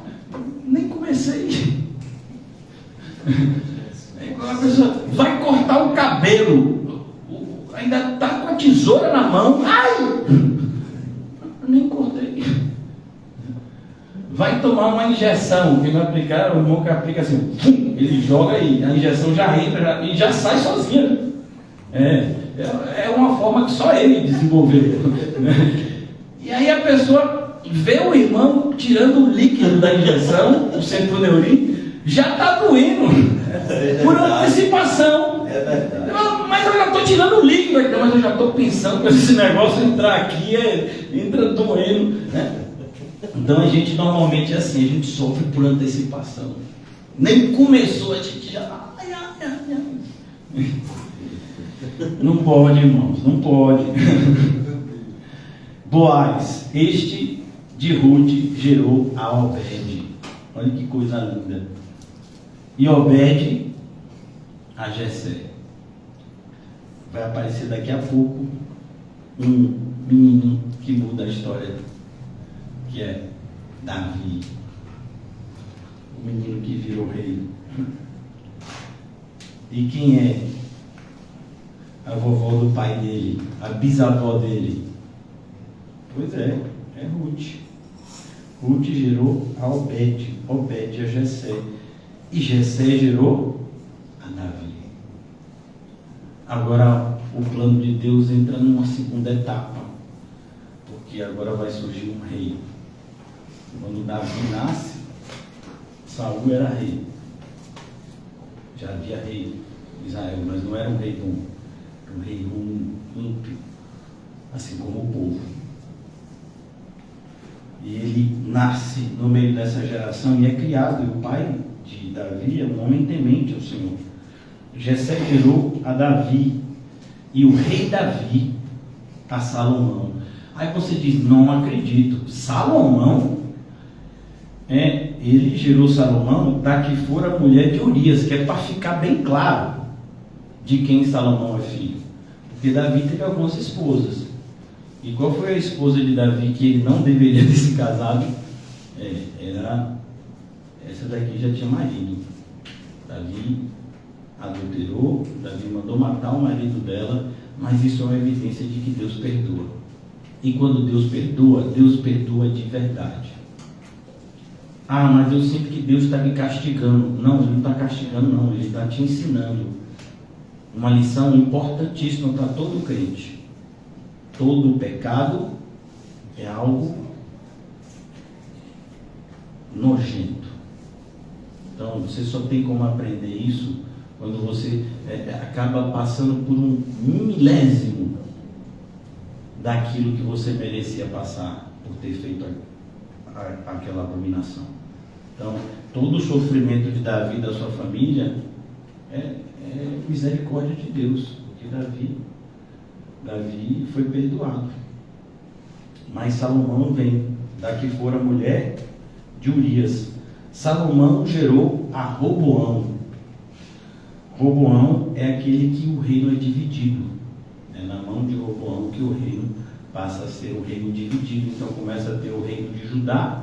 Nem comecei. A pessoa vai cortar o cabelo, ainda está com a tesoura na mão. Ai! Nem cortei. Vai tomar uma injeção, que vai aplicar, o irmão que aplica assim, ele joga e a injeção já entra e já sai sozinha. É uma forma que só ele desenvolveu. E aí a pessoa vê o irmão tirando o líquido da injeção, o centroneurim, já está doendo, por antecipação. É verdade. Mas eu já estou tirando o líquido, mas eu já estou pensando que esse negócio entrar aqui, entra doendo, né? Então a gente normalmente é assim, a gente sofre por antecipação. Nem começou, a gente já... Não pode, irmãos, não pode. Boaz, este de Ruth gerou a Obed. Olha que coisa linda. E Obed a Jessé. Vai aparecer daqui a pouco um menino que muda a história, que é Davi, o menino que virou rei. E quem é a vovó do pai dele, a bisavó dele? Pois é Ruth. Ruth gerou a Obed, Obed a Jessé, e Jessé gerou a Davi. Agora o plano de Deus entra numa segunda etapa, porque agora vai surgir um rei. Quando Davi nasce, Saul era rei. Já havia rei em Israel, mas não era um rei bom, era um rei ímpio, assim como o povo. E ele nasce no meio dessa geração e é criado, e o pai de Davi é um homem temente ao Senhor. Jessé gerou a Davi, e o rei Davi a Salomão. Aí você diz, não acredito, Salomão? Ele gerou Salomão da que for a mulher de Urias, que é para ficar bem claro de quem Salomão é filho. Porque Davi teve algumas esposas. E qual foi a esposa de Davi que ele não deveria ter se casado? Essa daqui já tinha marido. Davi adulterou, Davi mandou matar o marido dela, mas isso é uma evidência de que Deus perdoa. E quando Deus perdoa de verdade. Ah, mas eu sinto que Deus está me castigando. Não, Ele não está castigando não, Ele está te ensinando uma lição importantíssima para todo crente. Todo pecado é algo nojento. Então você só tem como aprender isso quando você acaba passando por um milésimo daquilo que você merecia passar por ter feito aquela abominação. Então, todo o sofrimento de Davi e da sua família é misericórdia de Deus, porque Davi foi perdoado. Mas Salomão vem da que for a mulher de Urias. Salomão gerou a Roboão. Roboão é aquele que o reino é dividido. É na mão de Roboão que o reino passa a ser um reino dividido. Então começa a ter o reino de Judá,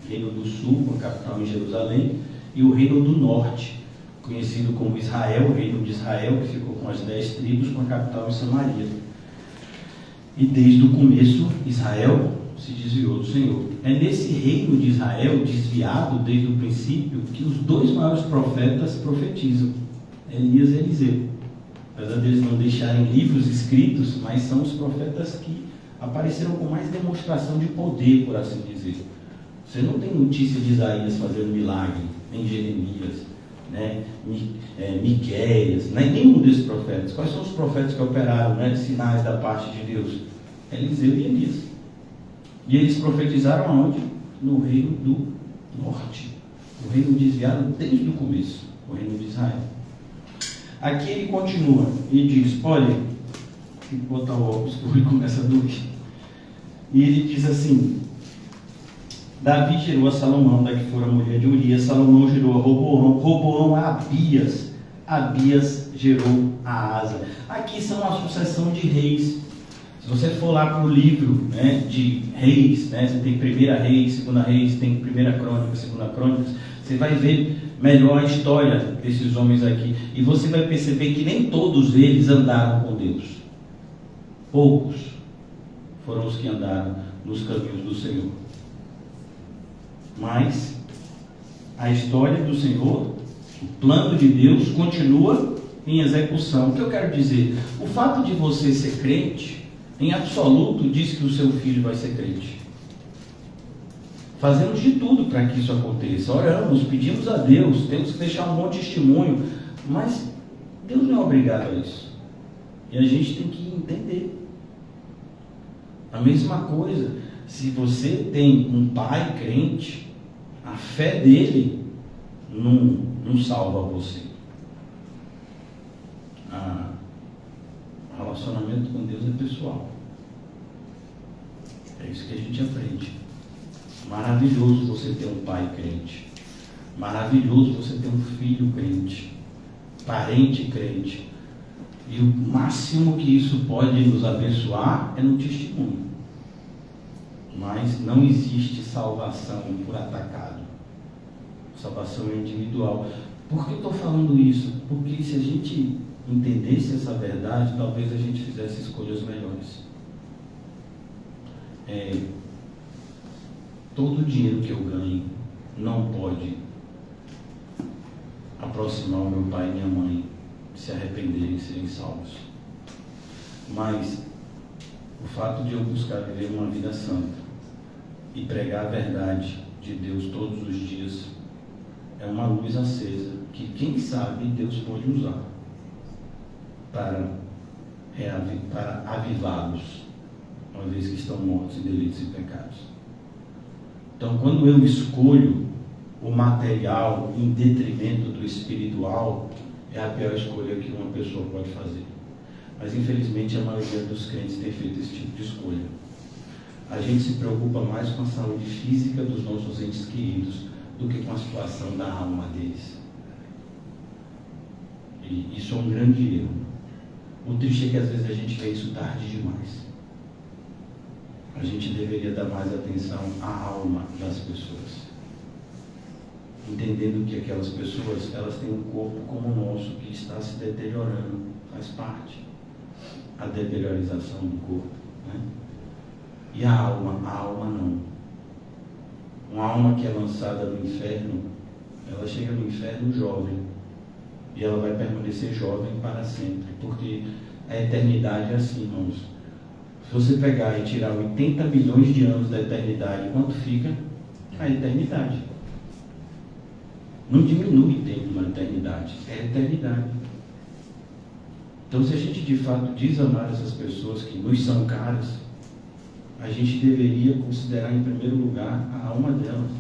reino do sul, com a capital em Jerusalém, e o reino do norte, conhecido como Israel, o reino de Israel, que ficou com as 10 tribos, com a capital em Samaria. E desde o começo, Israel se desviou do Senhor. É nesse reino de Israel, desviado desde o princípio, que os 2 maiores profetas profetizam, Elias e Eliseu. Apesar deles não deixarem livros escritos, mas são os profetas que apareceram com mais demonstração de poder, por assim dizer. Você não tem notícia de Isaías fazendo milagre, nem Jeremias, né? Miqueias, né? Nenhum desses profetas. Quais são os profetas que operaram, né, sinais da parte de Deus? Eliseu e Elias. E eles profetizaram aonde? No reino do norte. O reino desviado desde o começo, o reino de Israel. Aqui ele continua e diz, olha, tem que botar o óculos que ele começa a doer. E ele diz assim, Davi gerou a Salomão, da que fora a mulher de Urias, Salomão gerou a Roboão, Roboão a Abias, Abias gerou a Asa. Aqui são a sucessão de reis. Se você for lá para o livro, né, de reis, né, você tem primeira reis, segunda reis, tem primeira crônica, segunda crônica, você vai ver melhor a história desses homens aqui. E você vai perceber que nem todos eles andaram com Deus. Poucos foram os que andaram nos caminhos do Senhor. Mas a história do Senhor, o plano de Deus continua em execução. O que eu quero dizer? O fato de você ser crente, em absoluto, diz que o seu filho vai ser crente. Fazemos de tudo para que isso aconteça. Oramos, pedimos a Deus, temos que deixar um bom testemunho, mas Deus não é obrigado a isso. E a gente tem que entender. A mesma coisa, se você tem um pai crente, a fé dele não salva você. O relacionamento com Deus é pessoal. É isso que a gente aprende. Maravilhoso você ter um pai crente. Maravilhoso você ter um filho crente. Parente crente. E o máximo que isso pode nos abençoar é no testemunho. Mas não existe salvação por atacado. Salvação é individual. Por que eu estou falando isso? Porque se a gente entendesse essa verdade, talvez a gente fizesse escolhas melhores. Todo o dinheiro que eu ganho não pode aproximar o meu pai e minha mãe se arrependerem e serem salvos. Mas o fato de eu buscar viver uma vida santa e pregar a verdade de Deus todos os dias é uma luz acesa que, quem sabe, Deus pode usar para avivá-los, uma vez que estão mortos em delitos e pecados. Então, quando eu escolho o material em detrimento do espiritual, é a pior escolha que uma pessoa pode fazer. Mas, infelizmente, a maioria dos crentes tem feito esse tipo de escolha. A gente se preocupa mais com a saúde física dos nossos entes queridos do que com a situação da alma deles. E isso é um grande erro. O triste é que às vezes a gente vê isso tarde demais. A gente deveria dar mais atenção à alma das pessoas, entendendo que aquelas pessoas, elas têm um corpo como o nosso, que está se deteriorando, faz parte a deteriorização do corpo, né? E a alma não. Uma alma que é lançada no inferno, ela chega no inferno jovem, e ela vai permanecer jovem para sempre, porque a eternidade é assim, irmãos. Se você pegar e tirar 80 milhões de anos da eternidade, quanto fica? A eternidade. Não diminui tempo na eternidade, é eternidade. Então, se a gente de fato diz amar essas pessoas que nos são caras, a gente deveria considerar em primeiro lugar a alma delas.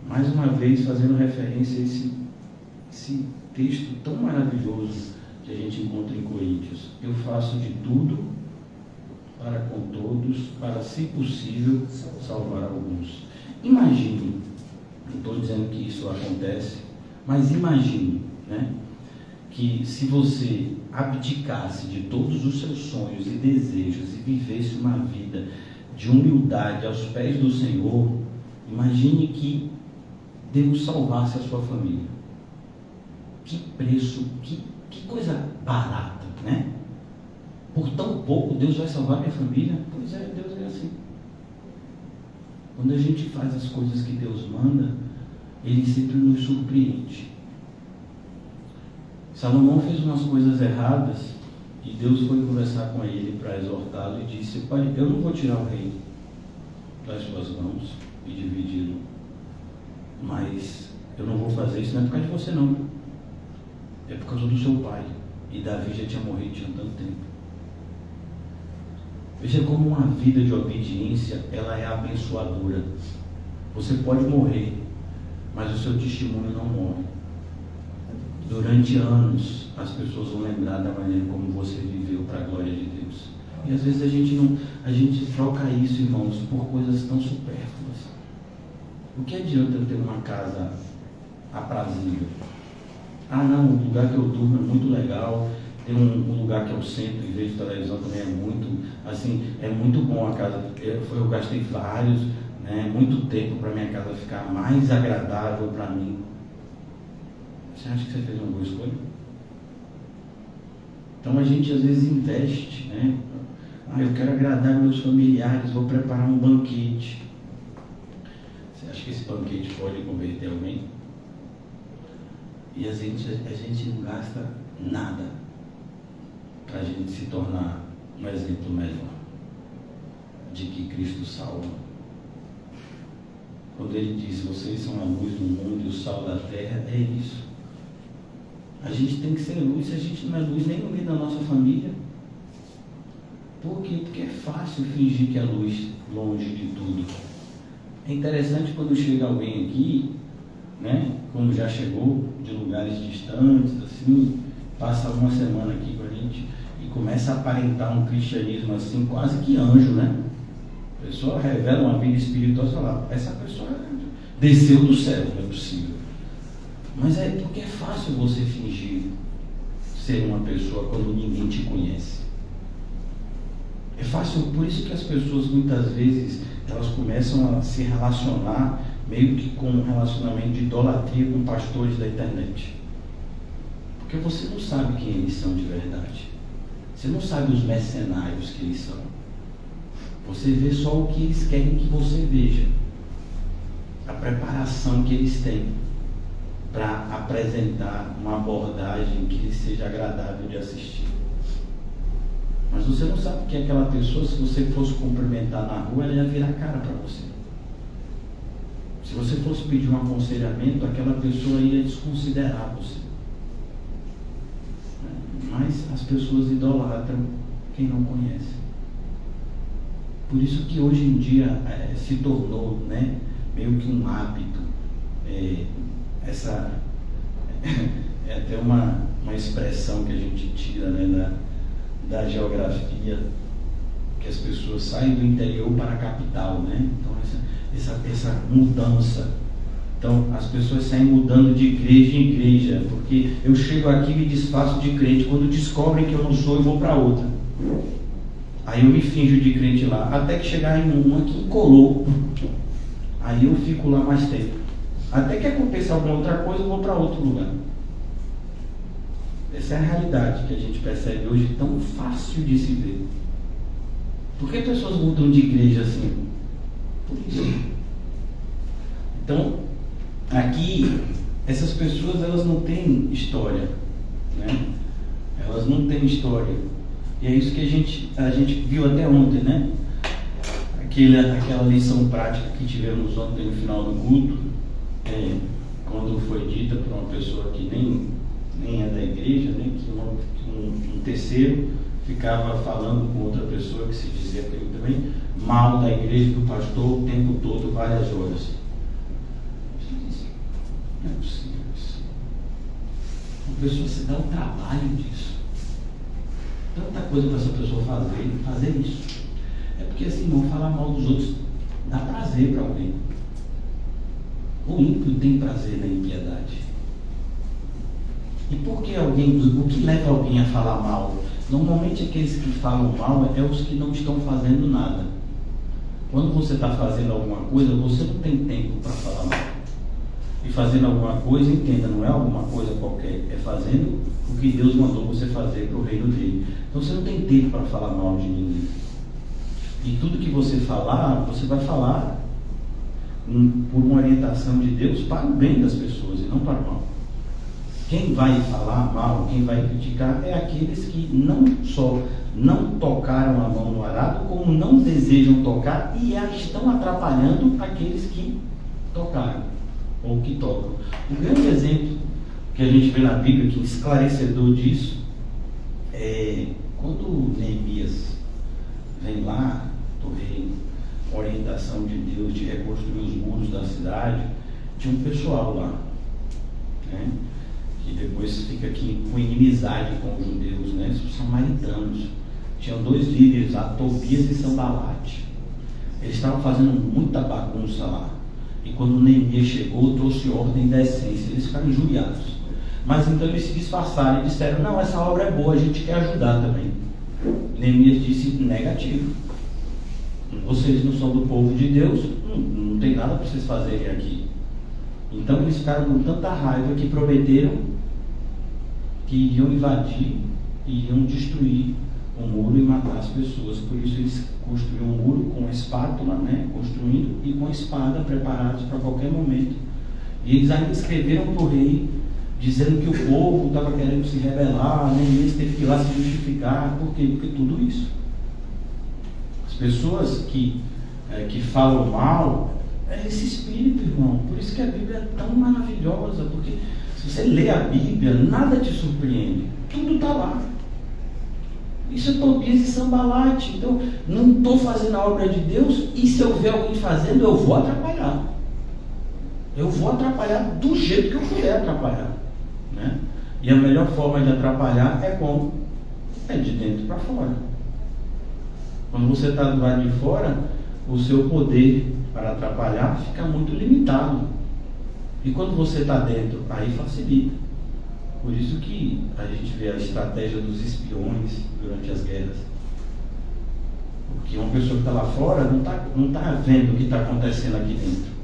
Mais uma vez, fazendo referência a esse texto tão maravilhoso que a gente encontra em Coríntios. Eu faço de tudo para com todos, para, se possível, salvar alguns. Imagine, não estou dizendo que isso acontece, mas imagine, né, que se você abdicasse de todos os seus sonhos e desejos e vivesse uma vida de humildade aos pés do Senhor, imagine que Deus salvasse a sua família. Que preço, que coisa barata, né? Por tão pouco Deus vai salvar minha família? Pois é, Deus é assim. Quando a gente faz as coisas que Deus manda, Ele sempre nos surpreende. Salomão fez umas coisas erradas e Deus foi conversar com ele para exortá-lo e disse: pai, eu não vou tirar o reino das suas mãos e dividi-lo, mas eu não vou fazer isso, não é por causa de você não, é por causa do seu pai. E Davi já tinha morrido tinha tanto tempo. Veja como uma vida de obediência, ela é abençoadora. Você pode morrer, mas o seu testemunho não morre. Durante anos, as pessoas vão lembrar da maneira como você viveu para a glória de Deus. E às vezes a gente troca isso, irmãos, por coisas tão supérfluas. O que adianta eu ter uma casa aprazível? Ah, não, o lugar que eu durmo é muito legal. Tem um lugar que eu sento e vejo televisão também é muito, assim, é muito bom a casa. Eu gastei vários, muito tempo para minha casa ficar mais agradável para mim. Você acha que você fez uma boa escolha? Então a gente às vezes investe, eu quero agradar meus familiares, vou preparar um banquete. Você acha que esse banquete pode converter alguém? E a gente não gasta nada para a gente se tornar um exemplo melhor de que Cristo salva. Quando ele diz, vocês são a luz do mundo e o sal da terra, é isso. A gente tem que ser luz. Se a gente não é luz nem no meio da nossa família. Por quê? Porque é fácil fingir que é luz longe de tudo. É interessante quando chega alguém aqui, como já chegou de lugares distantes, assim, passa uma semana aqui com a gente e começa a aparentar um cristianismo assim, quase que anjo, A pessoa revela uma vida espiritual e fala, essa pessoa desceu do céu, não é possível. Mas é porque é fácil você fingir ser uma pessoa quando ninguém te conhece. É fácil, por isso que as pessoas muitas vezes elas começam a se relacionar meio que com um relacionamento de idolatria com pastores da internet. Porque você não sabe quem eles são de verdade. Você não sabe os mercenários que eles são. Você vê só o que eles querem que você veja. A preparação que eles têm para apresentar uma abordagem que lhe seja agradável de assistir. Mas você não sabe que aquela pessoa, se você fosse cumprimentar na rua, ela ia virar a cara para você. Se você fosse pedir um aconselhamento, aquela pessoa ia desconsiderar você. Mas as pessoas idolatram quem não conhece. Por isso que hoje em dia se tornou meio que um hábito. Essa é até uma expressão que a gente tira da geografia, que as pessoas saem do interior para a capital, Então essa mudança. Então as pessoas saem mudando de igreja em igreja, porque eu chego aqui e me desfaço de crente, quando descobrem que eu não sou, eu vou para outra. Aí eu me finjo de crente lá, até que chegar em uma que colou. Aí eu fico lá mais tempo. Até que aconteça alguma outra coisa, eu vou para outro lugar. Essa é a realidade que a gente percebe hoje, tão fácil de se ver. Por que pessoas mudam de igreja assim? Por isso. Então, aqui, essas pessoas, elas não têm história, Elas não têm história. E é isso que a gente viu até ontem, Aquela lição prática que tivemos ontem no final do culto, quando foi dita por uma pessoa que nem é da igreja, que um terceiro ficava falando com outra pessoa que se dizia aquilo também, mal da igreja do pastor o tempo todo, várias horas. Não é possível isso. Uma pessoa se dá o trabalho disso. Tanta coisa para essa pessoa fazer isso. É porque assim, não falar mal dos outros dá prazer para alguém. O ímpio tem prazer na impiedade. E por que o que leva alguém a falar mal? Normalmente aqueles que falam mal é os que não estão fazendo nada. Quando você está fazendo alguma coisa, você não tem tempo para falar mal. E fazendo alguma coisa, entenda, não é alguma coisa qualquer, é fazendo o que Deus mandou você fazer para o reino dele. Então você não tem tempo para falar mal de ninguém. E tudo que você falar, você vai falar por uma orientação de Deus para o bem das pessoas e não para o mal. Quem vai falar mal, quem vai criticar é aqueles que não só não tocaram a mão no arado, como não desejam tocar e estão atrapalhando aqueles que tocaram ou que tocam. Um grande exemplo que a gente vê na Bíblia, que é esclarecedor disso, é quando Neemias vem lá do reino, orientação de Deus de reconstruir os muros da cidade, tinha um pessoal lá, né, que depois fica aqui com inimizade com os judeus, né, os samaritanos. Tinham 2 líderes lá, Tobias e Sambalate. Eles estavam fazendo muita bagunça lá. E quando Neemias chegou, trouxe ordem e decência. Eles ficaram injuriados. Mas então eles se disfarçaram e disseram: não, essa obra é boa, a gente quer ajudar também. Neemias disse: negativo. Vocês não são do povo de Deus, não tem nada para vocês fazerem aqui. Então eles ficaram com tanta raiva que prometeram que iriam invadir, iriam destruir o muro e matar as pessoas. Por isso eles construíram um muro com a espátula, né, construindo, e com a espada, preparados para qualquer momento. E eles ainda escreveram para o rei, dizendo que o povo estava querendo se rebelar, né, e eles teve que ir lá se justificar. Por quê? Porque tudo isso. As pessoas que falam mal, é esse espírito, irmão. Por isso que a Bíblia é tão maravilhosa, porque se você lê a Bíblia, nada te surpreende. Tudo está lá. Isso é Tobias e Sambalate. Então, não estou fazendo a obra de Deus, e se eu ver alguém fazendo, eu vou atrapalhar. Eu vou atrapalhar do jeito que eu puder atrapalhar, né? E a melhor forma de atrapalhar é como? É de dentro para fora. Quando você está do lado de fora, o seu poder para atrapalhar fica muito limitado. E quando você está dentro, aí facilita. Por isso que a gente vê a estratégia dos espiões durante as guerras. Porque uma pessoa que está lá fora não tá vendo o que está acontecendo aqui dentro.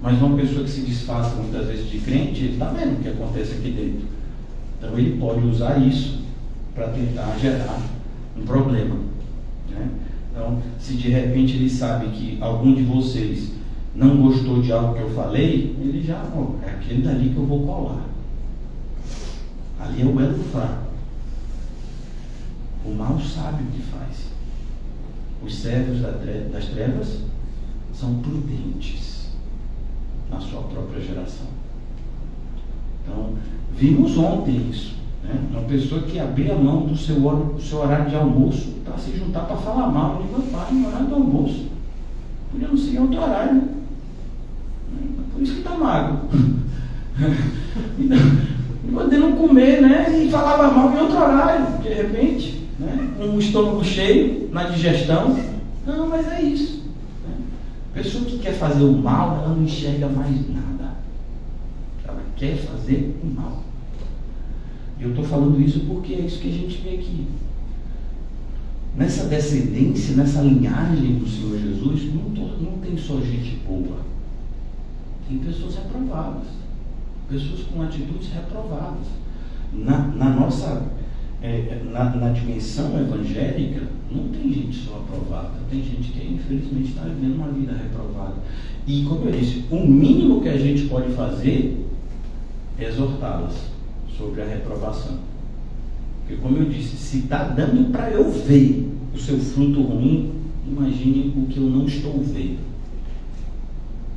Mas uma pessoa que se disfarça muitas vezes de crente, ele está vendo o que acontece aqui dentro. Então ele pode usar isso para tentar gerar um problema, né? Então, se de repente ele sabe que algum de vocês não gostou de algo que eu falei, ele já, é aquele dali que eu vou colar. Ali é o elo fraco. O mal sabe o que faz. Os servos das trevas são prudentes na sua própria geração. Então, vimos ontem isso, né? Uma pessoa que abria a mão do seu horário de almoço para se juntar para falar mal de meu pai no horário do almoço. Podia não seguir outro horário, né? Por isso que está magro. Podendo comer, né? E falava mal em outro horário, de repente, né? Um estômago cheio na digestão. Não, mas é isso, né? Pessoa que quer fazer o mal, ela não enxerga mais nada. Ela quer fazer o mal. E eu estou falando isso porque é isso que a gente vê aqui. Nessa descendência, nessa linhagem do Senhor Jesus, não tem só gente boa. Tem pessoas reprovadas. Pessoas com atitudes reprovadas. Na nossa na dimensão evangélica, não tem gente só aprovada. Tem gente que infelizmente está vivendo uma vida reprovada. E como eu disse, o mínimo que a gente pode fazer é exortá-las sobre a reprovação. Porque como eu disse, se está dando para eu ver o seu fruto ruim, imagine o que eu não estou vendo.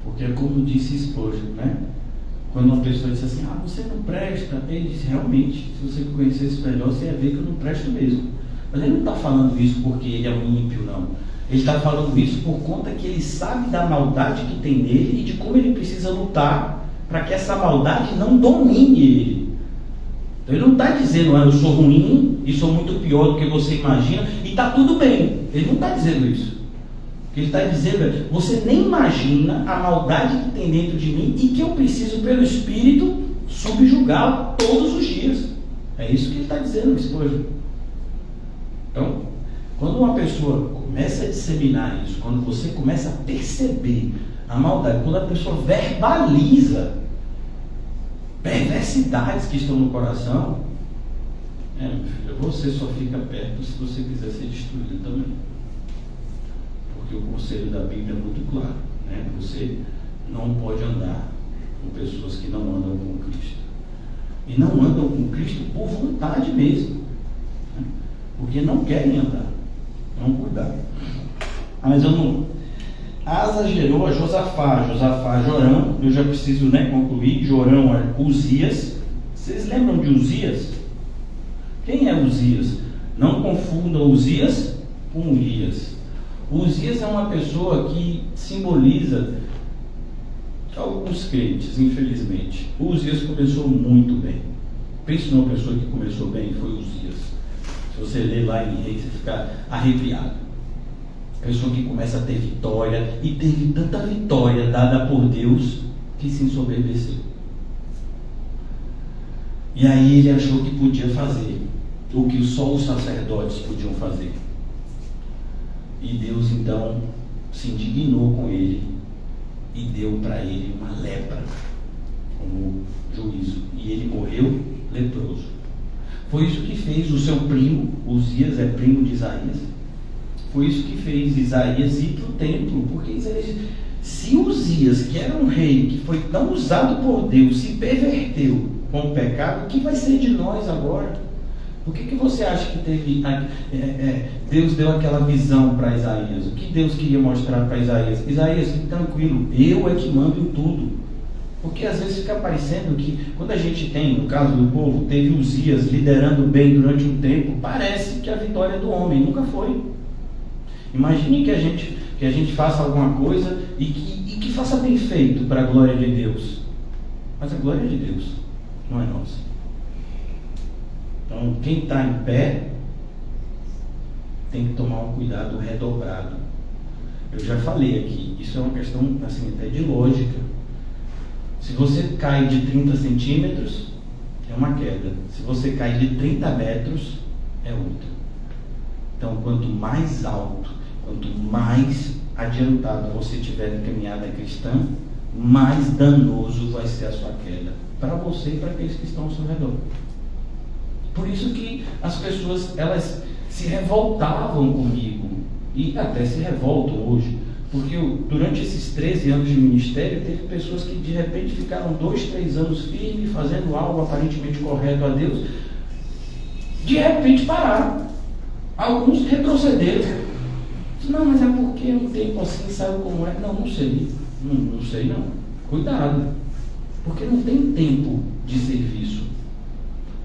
Porque é como disse Spurgeon, né? Quando uma pessoa disse assim, você não presta, ele disse, realmente, se você me conhecesse melhor, você ia ver que eu não presto mesmo. Mas ele não está falando isso porque ele é um ímpio, não. Ele está falando isso por conta que ele sabe da maldade que tem nele e de como ele precisa lutar para que essa maldade não domine ele. Então ele não está dizendo, eu sou ruim e sou muito pior do que você imagina e está tudo bem. Ele não está dizendo isso. O que ele está dizendo é, você nem imagina a maldade que tem dentro de mim e que eu preciso, pelo Espírito, subjugá-lo todos os dias. É isso que ele está dizendo, Spurgeon. Então, quando uma pessoa começa a disseminar isso, quando você começa a perceber a maldade, quando a pessoa verbaliza perversidades que estão no coração, meu filho, você só fica perto se você quiser ser destruído também. Porque o conselho da Bíblia é muito claro, né? Você não pode andar com pessoas que não andam com Cristo. E não andam com Cristo por vontade mesmo, né? Porque não querem andar. Então, cuidado. Mas eu não... Asa gerou a Josafá, Josafá Jorão, eu já preciso, concluir. Jorão é Uzias. Vocês lembram de Uzias? Quem é Uzias? Não confundam Uzias com Urias. Uzias é uma pessoa que simboliza Alguns crentes, infelizmente, Uzias começou muito bem. Pense numa pessoa que começou bem, foi Uzias. Se você ler lá em Reis, você fica arrepiado. Pessoa que começa a ter vitória, e teve tanta vitória dada por Deus, que se ensoberbeceu. E aí ele achou que podia fazer o que só os sacerdotes podiam fazer. E Deus então se indignou com ele e deu para ele uma lepra como juízo. E ele morreu leproso. Foi isso que fez o seu primo, Uzias, é primo de Isaías. Foi isso que fez Isaías ir para o templo. Porque Isaías, se Uzias, que era um rei, que foi tão usado por Deus, se perverteu com o pecado, o que vai ser de nós agora? Por que você acha que teve Deus deu aquela visão para Isaías? O que Deus queria mostrar para Isaías? Isaías, fique tranquilo, eu é que mando em tudo. Porque às vezes fica parecendo que, quando a gente tem, no caso do povo, teve Uzias liderando bem durante um tempo, parece que a vitória é do homem, nunca foi. Imagine que a gente faça alguma coisa e que faça bem feito para a glória de Deus. Mas a glória de Deus não é nossa. Então, quem está em pé tem que tomar um cuidado redobrado. Eu já falei aqui, isso é uma questão assim, até de lógica. Se você cai de 30 centímetros, é uma queda. Se você cai de 30 metros, é outra. Então, quanto mais alto, quanto mais adiantado você tiver na caminhada cristã, mais danoso vai ser a sua queda. Para você e para aqueles que estão ao seu redor. Por isso que as pessoas, elas se revoltavam comigo, e até se revoltam hoje, porque durante esses 13 anos de ministério, teve pessoas que de repente ficaram 2, 3 anos firmes, fazendo algo aparentemente correto a Deus, de repente pararam, alguns retrocederam. Não, mas é porque um tempo assim, sabe como é? Não sei, não sei não, cuidado, porque não tem tempo de serviço.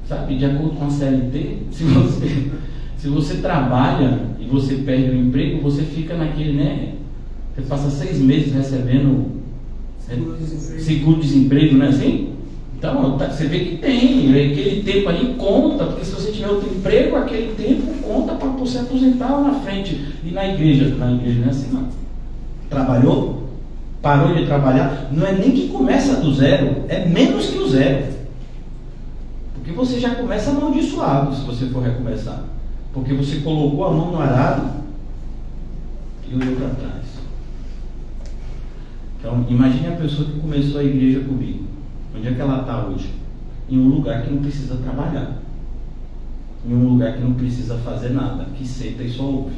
Sabe, de acordo com a CLT, se você trabalha e você perde o emprego, você fica naquele, né? Você passa 6 meses recebendo seguro-desemprego, não é assim? Então, você vê que tem, aquele tempo ali conta, porque se você tiver outro emprego, aquele tempo conta para você aposentar lá na frente. E na igreja não é assim, não. Trabalhou, parou de trabalhar, não é nem que começa do zero, é menos que o zero. Porque você já começa amaldiçoado se você for recomeçar. Porque você colocou a mão no arado e olhou para trás. Então, imagine a pessoa que começou a igreja comigo. Onde é que ela está hoje? Em um lugar que não precisa trabalhar. Em um lugar que não precisa fazer nada. Que senta e só ouve.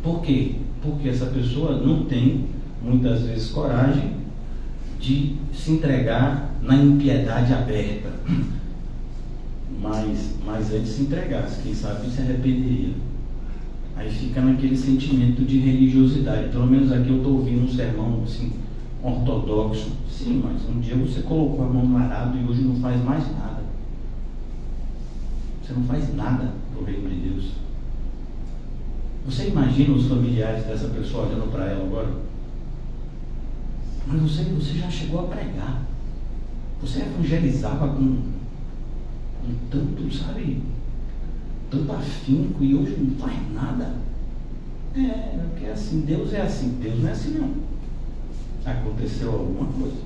Por quê? Porque essa pessoa não tem, muitas vezes, coragem de se entregar na impiedade aberta. Mas antes se entregasse, quem sabe se arrependeria. Aí fica naquele sentimento de religiosidade. Pelo menos aqui eu estou ouvindo um sermão assim, ortodoxo. Sim, mas um dia você colocou a mão no arado e hoje não faz mais nada. Você não faz nada para o reino de Deus. Você imagina os familiares dessa pessoa olhando para ela agora? Mas você já chegou a pregar. Você evangelizava com tanto, sabe, tanto afinco e hoje não faz nada. Porque é assim, Deus é assim. Deus não é assim não. Aconteceu alguma coisa.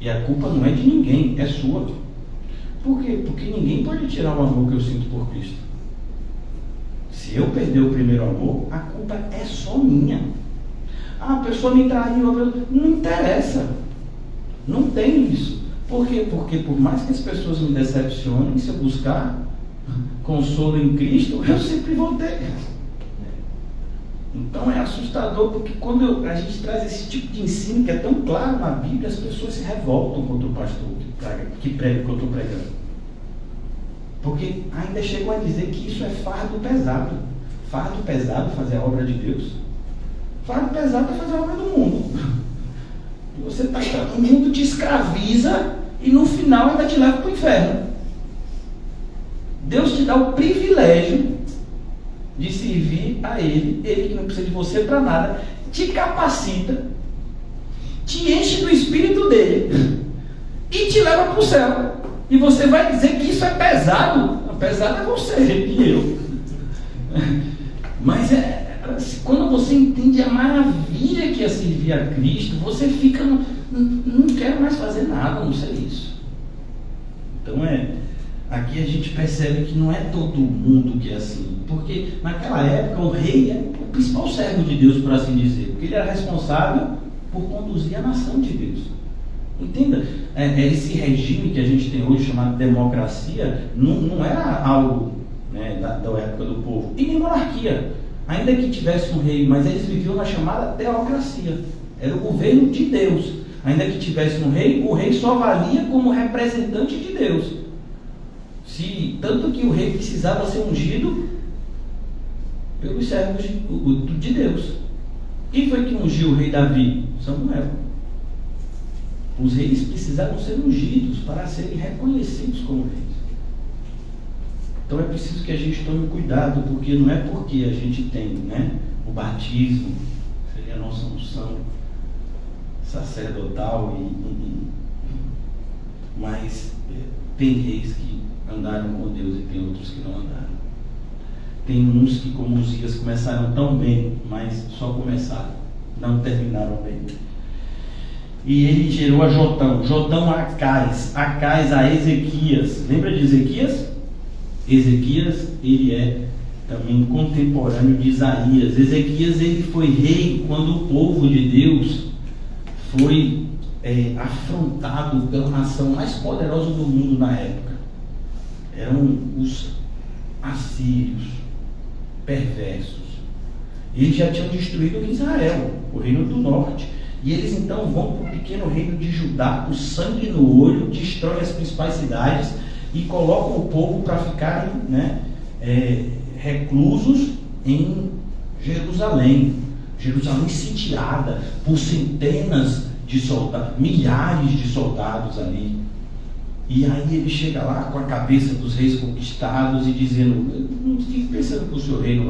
E a culpa não é de ninguém, é sua. Por quê? Porque ninguém pode tirar o amor que eu sinto por Cristo. Se eu perder o primeiro amor, a culpa é só minha. A pessoa me traiu, não interessa. Não tem isso. Por quê? Porque por mais que as pessoas me decepcionem, se eu buscar consolo em Cristo, eu sempre vou ter. Então é assustador, porque quando a gente traz esse tipo de ensino que é tão claro na Bíblia, as pessoas se revoltam contra o pastor que prega o que eu estou pregando. Porque ainda chegam a dizer que isso é fardo pesado. Fardo pesado fazer a obra de Deus. Fardo pesado é fazer a obra do mundo. Você tá, o mundo te escraviza e no final ainda te leva para o inferno. Deus te dá o privilégio de servir a Ele que não precisa de você para nada, te capacita, te enche do espírito dele e te leva para o céu. E você vai dizer que isso é pesado. Pesado é você e eu. Mas quando você entende a maravilha que é servir a Cristo, você fica, não quero mais fazer nada, não sei isso. Então aqui a gente percebe que não é todo mundo que é assim, porque naquela época o rei era o principal servo de Deus, por assim dizer, porque ele era responsável por conduzir a nação de Deus. Entenda, esse regime que a gente tem hoje chamado democracia não era algo, né, da época do povo, e nem monarquia, ainda que tivesse um rei, mas eles viviam na chamada teocracia, era o governo de Deus. Ainda que tivesse um rei, o rei só valia como representante de Deus. Tanto que o rei precisava ser ungido pelos servos de Deus. Quem foi que ungiu o rei Davi? Samuel. Os reis precisavam ser ungidos para serem reconhecidos como reis. Então é preciso que a gente tome cuidado, porque não é porque a gente tem, né, o batismo, seria a nossa unção sacerdotal, mas tem reis que andaram com Deus e tem outros que não andaram. Tem uns que, como Uzias, começaram tão bem, mas só começaram, não terminaram bem. E ele gerou a Jotão a Acais a Ezequias. Lembra de Ezequias? Ezequias, ele é também contemporâneo de Isaías. Ezequias, ele foi rei quando o povo de Deus foi afrontado pela nação mais poderosa do mundo na época. Eram os assírios, perversos. Eles já tinham destruído Israel, o reino do norte. E eles então vão para o pequeno reino de Judá, com sangue no olho, destroem as principais cidades e colocam o povo para ficarem, né, reclusos em Jerusalém. Jerusalém sitiada por centenas de soldados, milhares de soldados ali. E aí ele chega lá com a cabeça dos reis conquistados e dizendo: não fique pensando que o seu rei não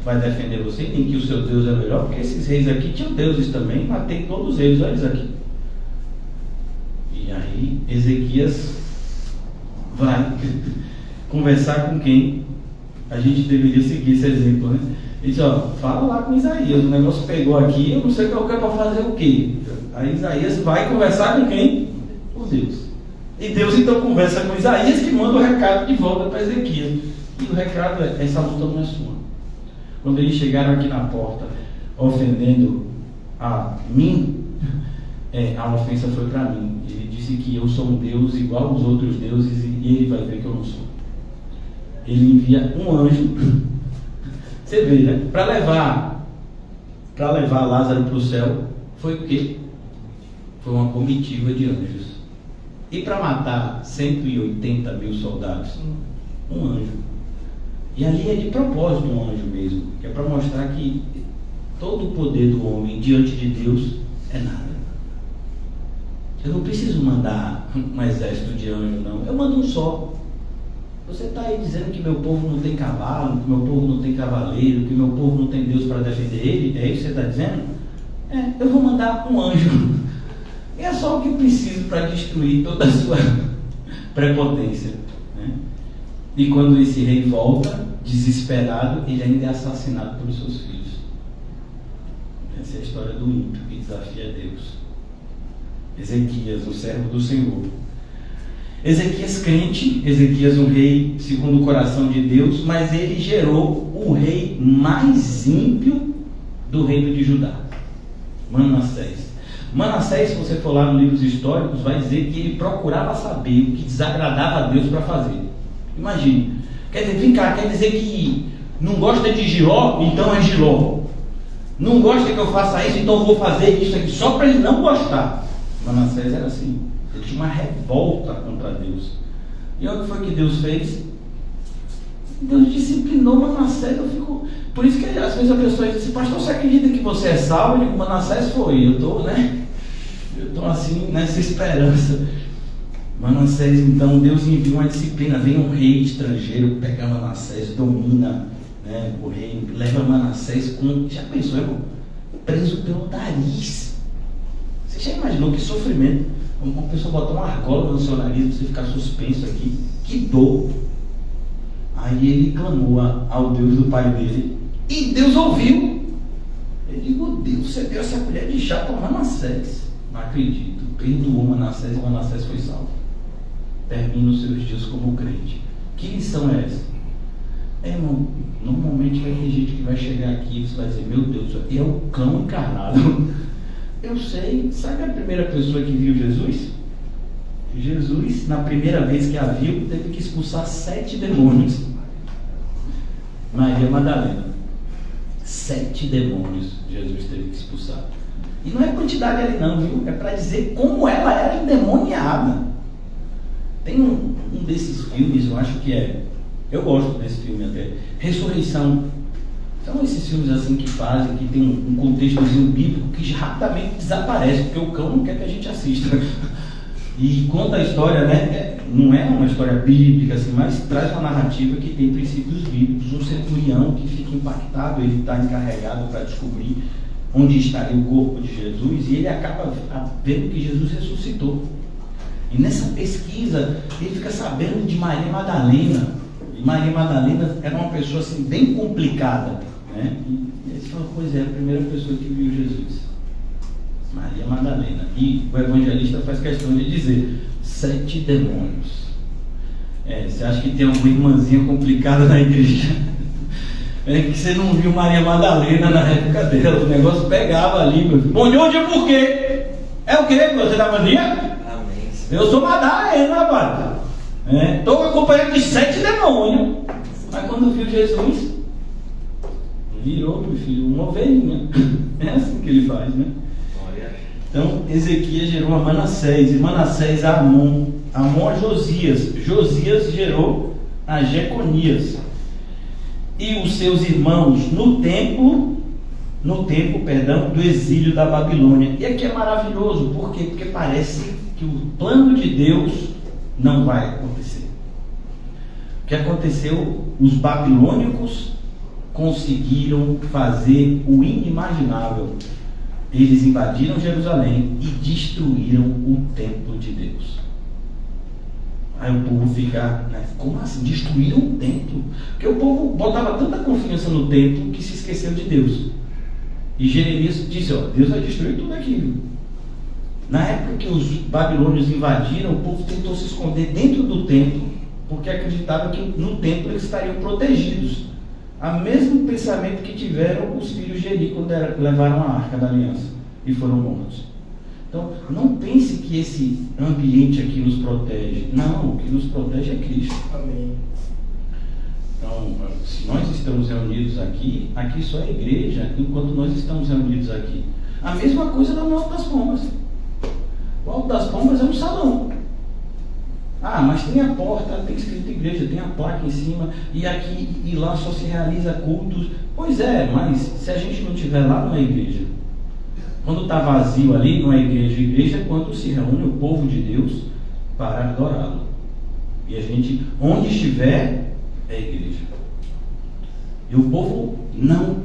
vai defender você, nem que o seu Deus é melhor, porque esses reis aqui tinham deuses também, matei todos eles, olha eles aqui. E aí Ezequias vai conversar com quem a gente deveria seguir esse exemplo, né? Ele diz: ó, fala lá com Isaías, o negócio pegou aqui, eu não sei qual que é para fazer o quê. Aí Isaías vai conversar com quem? Com Deus. E Deus então conversa com Isaías, que manda o recado de volta para Ezequias. E o recado é: essa luta não é sua. Quando eles chegaram aqui na porta ofendendo a mim, a ofensa foi para mim. Ele disse que eu sou um Deus igual aos outros deuses e ele vai ver que eu não sou. Ele envia um anjo. Você vê, né? Para levar Lázaro para o céu, foi o quê? Foi uma comitiva de anjos. E para matar 180 mil soldados, um anjo. E ali é de propósito um anjo mesmo, que é para mostrar que todo o poder do homem diante de Deus é nada. Eu não preciso mandar um exército de anjos, não. Eu mando um só. Você está aí dizendo que meu povo não tem cavalo, que meu povo não tem cavaleiro, que meu povo não tem Deus para defender ele? É isso que você está dizendo? Eu vou mandar um anjo. E é só o que preciso para destruir toda a sua prepotência, né? E quando esse rei volta, desesperado, ele ainda é assassinado pelos seus filhos. Essa é a história do ímpio que desafia Deus. Ezequias, o servo do Senhor. Ezequias crente, Ezequias um rei segundo o coração de Deus, mas ele gerou o rei mais ímpio do reino de Judá, Manassés. Manassés, se você for lá nos livros históricos, vai dizer que ele procurava saber o que desagradava a Deus para fazer. Imagine, quer dizer, vem cá, quer dizer que não gosta de Giló, então é Giló. Não gosta que eu faça isso, então eu vou fazer isso aqui só para ele não gostar. Manassés era assim. Ele tinha uma revolta contra Deus. E olha o que foi que Deus fez. Deus disciplinou Manassés. Por isso que às vezes a pessoa diz assim: pastor, você acredita que você é salvo? Eu digo: Manassés foi. Eu estou assim nessa esperança. Manassés, então Deus envia uma disciplina. Vem um rei estrangeiro, pega Manassés, domina, né, o reino, leva Manassés com, já pensou, irmão? Preso pelo nariz. Você já imaginou que sofrimento? Uma pessoa botar uma argola no seu nariz, você ficar suspenso aqui, que dor. Aí ele clamou ao Deus do pai dele, e Deus ouviu. Ele disse: Deus, você deu essa colher de chá para Manassés. Não acredito. Perdoou Manassés e Manassés foi salvo. Termina os seus dias como crente. Que lição é essa? Irmão, normalmente vai ter gente que vai chegar aqui e você vai dizer: meu Deus, é o cão encarnado. Eu sei. Sabe a primeira pessoa que viu Jesus? Jesus, na primeira vez que a viu, teve que expulsar 7 demônios. Maria Madalena. 7 demônios Jesus teve que expulsar. E não é quantidade ali não, viu? É para dizer como ela era endemoniada. Tem um desses filmes, eu acho que é... Eu gosto desse filme até. Ressurreição. São esses filmes assim que fazem, que tem um contextozinho bíblico que rapidamente desaparece, porque o cão não quer que a gente assista. E conta a história, né? Não é uma história bíblica, assim, mas traz uma narrativa que tem princípios bíblicos. Um centurião que fica impactado, ele está encarregado para descobrir onde estaria o corpo de Jesus, e ele acaba vendo que Jesus ressuscitou. E nessa pesquisa, ele fica sabendo de Maria Madalena. E Maria Madalena era uma pessoa assim, bem complicada, né? E ele falou: pois é, a primeira pessoa que viu Jesus, Maria Madalena. E o evangelista faz questão de dizer: 7 demônios. Você acha que tem alguma irmãzinha complicada na igreja? É que você não viu Maria Madalena na época dela. O negócio pegava ali, meu filho. Bom, de onde é por quê? É o quê? Você da Maria? Amém. Eu sou Madalena, rapaz. Estou acompanhado de 7 demônios. Mas quando viu Jesus, virou, meu filho, uma ovelhinha. É assim que ele faz, né? Então, Ezequias gerou a Manassés, e Manassés a Amon, Amon a Josias, Josias gerou a Jeconias, e os seus irmãos no tempo do exílio da Babilônia. E aqui é maravilhoso, por quê? Porque parece que o plano de Deus não vai acontecer. O que aconteceu? Os babilônicos conseguiram fazer o inimaginável. Eles invadiram Jerusalém e destruíram o templo de Deus. Aí o povo fica, né? Como assim? Destruíram o templo? Porque o povo botava tanta confiança no templo que se esqueceu de Deus. E Jeremias disse: Deus vai destruir tudo aquilo. Na época que os babilônios invadiram, o povo tentou se esconder dentro do templo, porque acreditava que no templo eles estariam protegidos. O mesmo pensamento que tiveram os filhos de Eli quando levaram a Arca da Aliança e foram mortos. Então, não pense que esse ambiente aqui nos protege. Não, o que nos protege é Cristo. Amém. Então, se nós estamos reunidos aqui, aqui só é igreja enquanto nós estamos reunidos aqui. A mesma coisa no Alto das Pombas. O Alto das Pombas é um salão. Mas tem a porta, tem escrito igreja, tem a placa em cima, e aqui e lá só se realiza cultos. Pois é, mas se a gente não estiver lá, não é igreja. Quando está vazio ali, não é igreja. Igreja é quando se reúne o povo de Deus para adorá-lo. E a gente, onde estiver, é igreja. E o povo não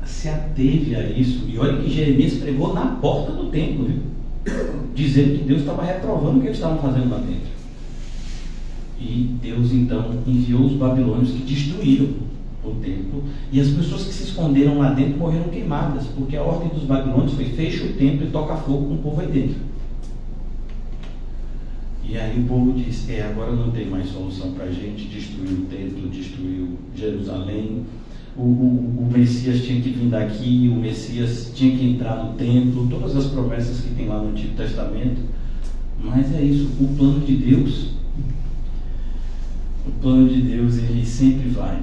se ateve a isso. E olha que Jeremias pregou na porta do templo, viu? Dizendo que Deus estava reprovando o que eles estavam fazendo lá dentro. E Deus então enviou os babilônios que destruíram o templo, e as pessoas que se esconderam lá dentro morreram queimadas, porque a ordem dos babilônios foi: fecha o templo e toca fogo com o povo aí dentro. E aí o povo disse: agora não tem mais solução para a gente, destruir o templo, destruiu Jerusalém, o Messias tinha que vir daqui, o Messias tinha que entrar no templo, todas as promessas que tem lá no Antigo Testamento. Mas é isso, o plano de Deus, ele sempre vai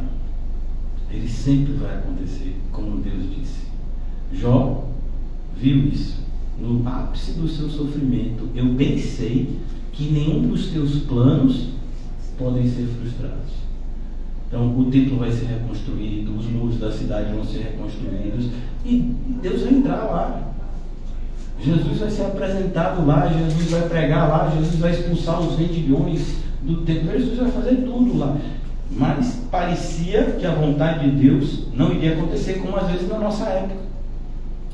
acontecer, como Deus disse. Jó viu isso no ápice do seu sofrimento. Eu bem sei que nenhum dos teus planos podem ser frustrados. Então o templo vai ser reconstruído, os muros da cidade vão ser reconstruídos, e Deus vai entrar lá. Jesus vai ser apresentado lá, Jesus vai pregar lá, Jesus vai expulsar os vendilhões do templo, Jesus vai fazer tudo lá. Mas parecia que a vontade de Deus não iria acontecer, como às vezes na nossa época.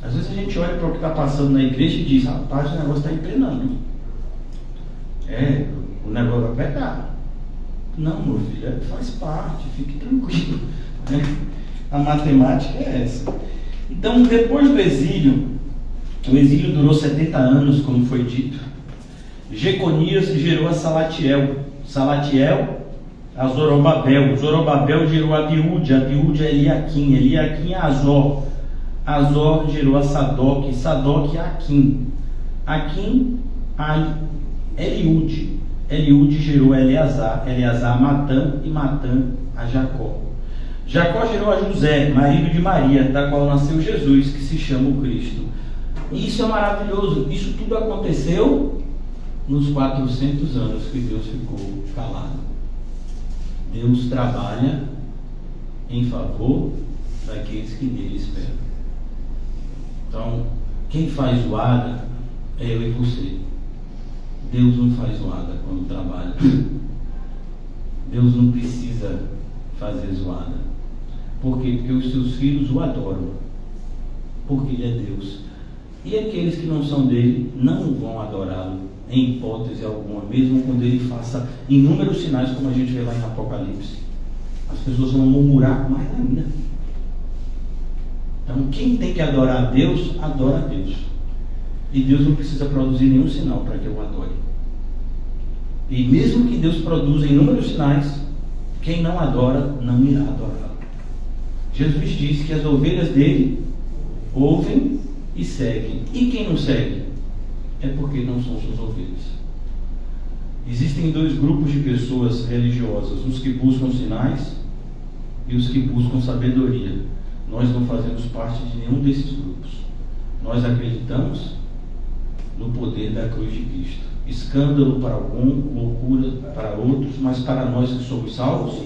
Às vezes a gente olha para o que está passando na igreja e diz: rapaz, o negócio está empenando. O negócio vai pegar. Não, meu filho, faz parte, fique tranquilo. A matemática é essa. Então, depois do exílio, o exílio durou 70 anos, como foi dito. Jeconias gerou a Salatiel, Salatiel a Zorobabel, Zorobabel gerou a Abiúde, Abiúde a Eliaquim, Eliaquim a Azor, Azor gerou a Sadoc, Sadoc a Aquim, Aquim a Eliúde, Eliúde gerou a Eleazar, Eleazar a Matã e Matã a Jacó. Jacó gerou a José, marido de Maria, da qual nasceu Jesus, que se chama o Cristo. E isso é maravilhoso. Isso tudo aconteceu nos 400 anos que Deus ficou calado. Deus trabalha em favor daqueles que nele esperam. Então, quem faz zoada é eu e você. Deus não faz zoada quando trabalha. Deus não precisa fazer zoada. Por quê? Porque os seus filhos o adoram. Porque ele é Deus. E aqueles que não são dele não vão adorá-lo em hipótese alguma, mesmo quando ele faça inúmeros sinais, como a gente vê lá em Apocalipse. As pessoas vão murmurar mais ainda. Então, quem tem que adorar a Deus, adora a Deus. E Deus não precisa produzir nenhum sinal para que eu adore. E mesmo que Deus produza inúmeros sinais, quem não adora, não irá adorá-lo. Jesus disse que as ovelhas dele ouvem e seguem. E quem não segue? É porque não são suas ovelhas. Existem dois grupos de pessoas religiosas: os que buscam sinais e os que buscam sabedoria. Nós não fazemos parte de nenhum desses grupos. Nós acreditamos no poder da cruz de Cristo. Escândalo para algum, loucura para outros, mas para nós que somos salvos,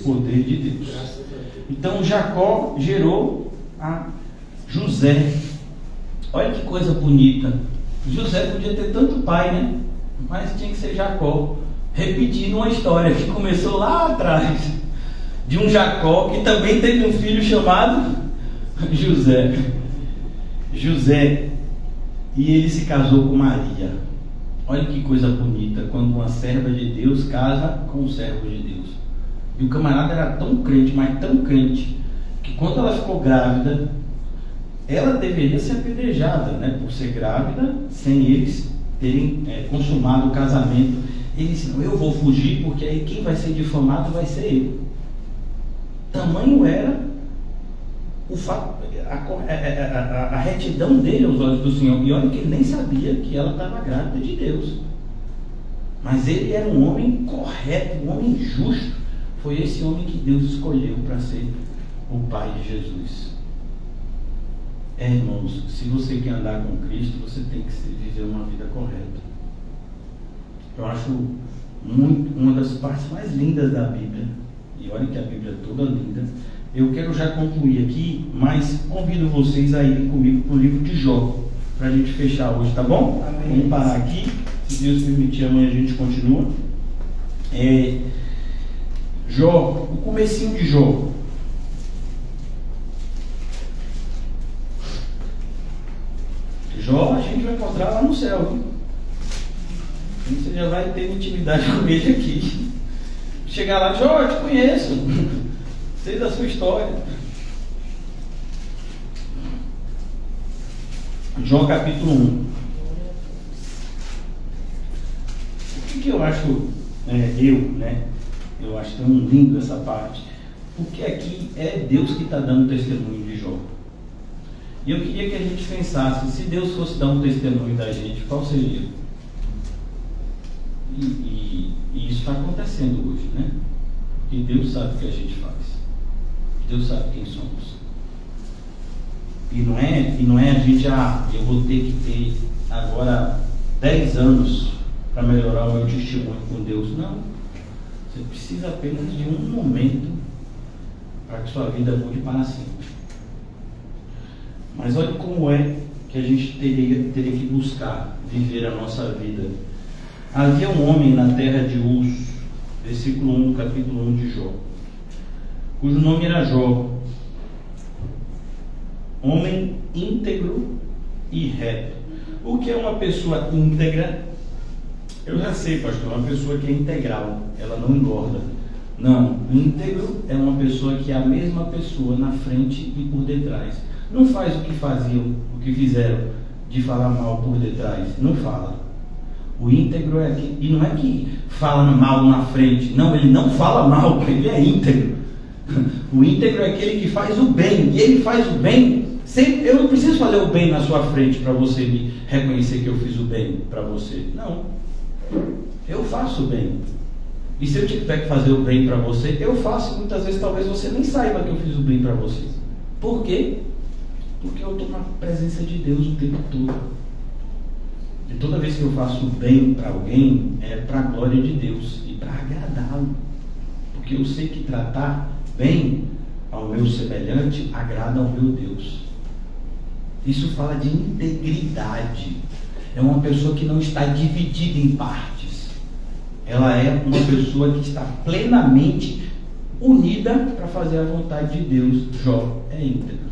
poder de Deus. Então Jacó gerou a José. Olha que coisa bonita. José podia ter tanto pai, né? Mas tinha que ser Jacó. Repetindo uma história que começou lá atrás, de um Jacó que também teve um filho chamado José. José. E ele se casou com Maria. Olha que coisa bonita, quando uma serva de Deus casa com um servo de Deus. E o camarada era tão crente, mas tão crente, que quando ela ficou grávida, ela deveria ser apedrejada, né, por ser grávida, sem eles terem consumado o casamento. Ele disse: não, eu vou fugir, porque aí quem vai ser difamado vai ser eu. Tamanho era o fato, a retidão dele aos olhos do Senhor. E olha que ele nem sabia que ela estava grávida de Deus. Mas ele era um homem correto, um homem justo. Foi esse homem que Deus escolheu para ser o pai de Jesus. Irmãos, se você quer andar com Cristo, você tem que viver uma vida correta. Eu acho uma das partes mais lindas da Bíblia. E olha que a Bíblia é toda linda. Eu quero já concluir aqui, mas convido vocês a irem comigo para o livro de Jó, para a gente fechar hoje, tá bom? Amém. Vamos parar aqui. Se Deus permitir, amanhã a gente continua. Jó, o comecinho de Jó. Jó a gente vai encontrar lá no céu, viu? Você já vai ter intimidade com ele aqui. Chegar lá: Jó, eu te conheço, sei da sua história. Jó capítulo 1. O que eu acho, eu acho tão lindo essa parte, porque aqui é Deus que está dando testemunho de Jó. E eu queria que a gente pensasse: se Deus fosse dar um testemunho da gente, qual seria? E isso está acontecendo hoje, né? Porque Deus sabe o que a gente faz. Deus sabe quem somos. E não é a gente: eu vou ter que ter agora 10 anos para melhorar o meu testemunho com Deus. Não. Você precisa apenas de um momento para que sua vida mude para sempre. Mas olha como é que a gente teria que buscar viver a nossa vida. Havia um homem na terra de Uz, versículo 1 do capítulo 1 de Jó, cujo nome era Jó. Homem íntegro e reto. O que é uma pessoa íntegra? Eu já sei, pastor, uma pessoa que é integral, ela não engorda. Não, íntegro é uma pessoa que é a mesma pessoa na frente e por detrás. Não faz o que faziam, o que fizeram de falar mal por detrás. Não fala. O íntegro é aquele, e não é que fala mal na frente. Não, ele não fala mal, ele é íntegro. O íntegro é aquele que faz o bem, e ele faz o bem. Sempre, eu não preciso fazer o bem na sua frente para você me reconhecer que eu fiz o bem para você. Não, eu faço o bem. E se eu tiver que fazer o bem para você, eu faço. Muitas vezes talvez você nem saiba que eu fiz o bem para você. Por quê? Porque eu estou na presença de Deus o tempo todo. E toda vez que eu faço o bem para alguém, é para a glória de Deus e para agradá-lo. Porque eu sei que tratar bem ao meu semelhante agrada ao meu Deus. Isso fala de integridade. É uma pessoa que não está dividida em partes. Ela é uma pessoa que está plenamente unida para fazer a vontade de Deus. Jó é íntegro.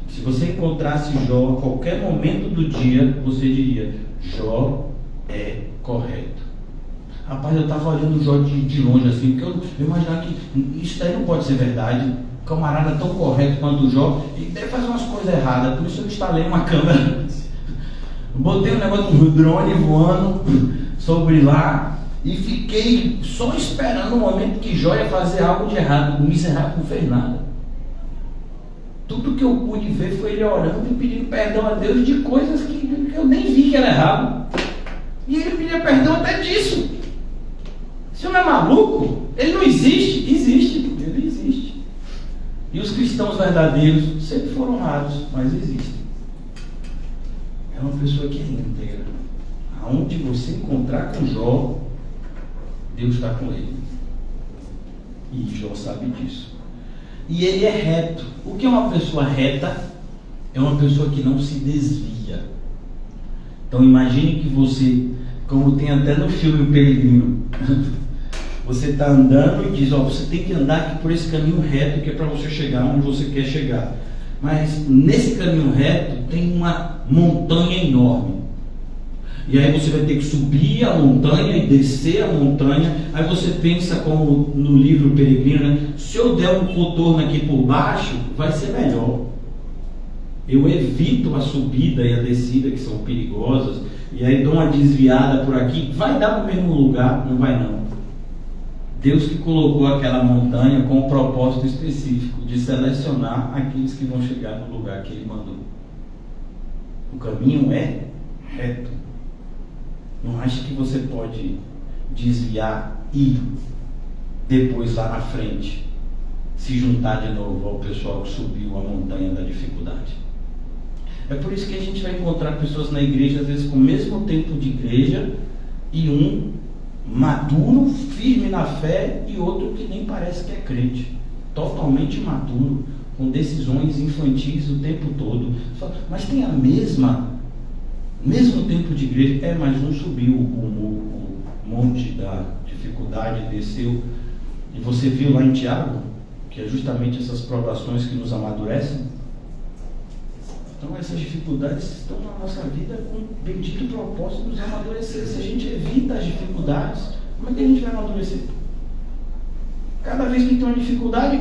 Se você encontrasse Jó a qualquer momento do dia, você diria: Jó é correto. Rapaz, eu estava olhando o Jó de longe assim, porque eu imaginava que isso daí não pode ser verdade. O camarada tão correto quanto o Jó, ele deve fazer umas coisas erradas. Por isso eu instalei uma câmera. Botei um negócio de um drone voando sobre lá e fiquei só esperando o momento que Jó ia fazer algo de errado. O miserável não fez nada. Tudo que eu pude ver foi ele orando e pedindo perdão a Deus de coisas que eu nem vi que era errado. E ele pedia perdão até disso. Esse homem é maluco? Ele não existe? Existe, ele existe. E os cristãos verdadeiros sempre foram raros, mas existem. É uma pessoa que é íntegra. Aonde você encontrar com Jó, Deus está com ele. E Jó sabe disso. E ele é reto. O que é uma pessoa reta? É uma pessoa que não se desvia. Então imagine que você, como tem até no filme O Peregrino, você está andando e diz: ó, você tem que andar aqui por esse caminho reto, que é para você chegar onde você quer chegar. Mas nesse caminho reto tem uma montanha enorme. E aí você vai ter que subir a montanha e descer a montanha. Aí você pensa, como no livro Peregrino, né? Se eu der um contorno aqui por baixo, vai ser melhor. Eu evito a subida e a descida, que são perigosas, e aí dou uma desviada por aqui. Vai dar no mesmo lugar? Não vai não. Deus que colocou aquela montanha com um propósito específico de selecionar aqueles que vão chegar no lugar que Ele mandou. O caminho é reto. Não acha que você pode desviar e depois lá na frente se juntar de novo ao pessoal que subiu a montanha da dificuldade. É por isso que a gente vai encontrar pessoas na igreja, às vezes com o mesmo tempo de igreja, e um maduro, firme na fé, e outro que nem parece que é crente, totalmente imaturo, com decisões infantis o tempo todo. Mas tem a mesmo tempo de igreja. Mas um subiu o monte da dificuldade, desceu. E você viu lá em Tiago, que é justamente essas provações que nos amadurecem. Então essas dificuldades estão na nossa vida com o bendito propósito de nos amadurecer. Se a gente evita as dificuldades, como é que a gente vai amadurecer? Cada vez que tem uma dificuldade,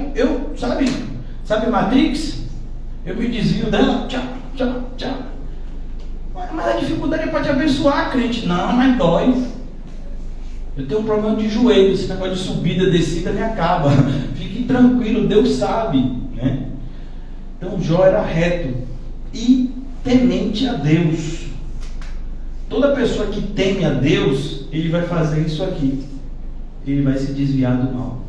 sabe Matrix? Eu me desvio dela, tchau. Mas a dificuldade pode abençoar, crente. Não, mas dói. Eu tenho um problema de joelho, esse negócio de subida, descida me acaba. Fique tranquilo, Deus sabe, né? Então Jó era reto e temente a Deus. Toda pessoa que teme a Deus, ele vai fazer isso aqui. Ele vai se desviar do mal.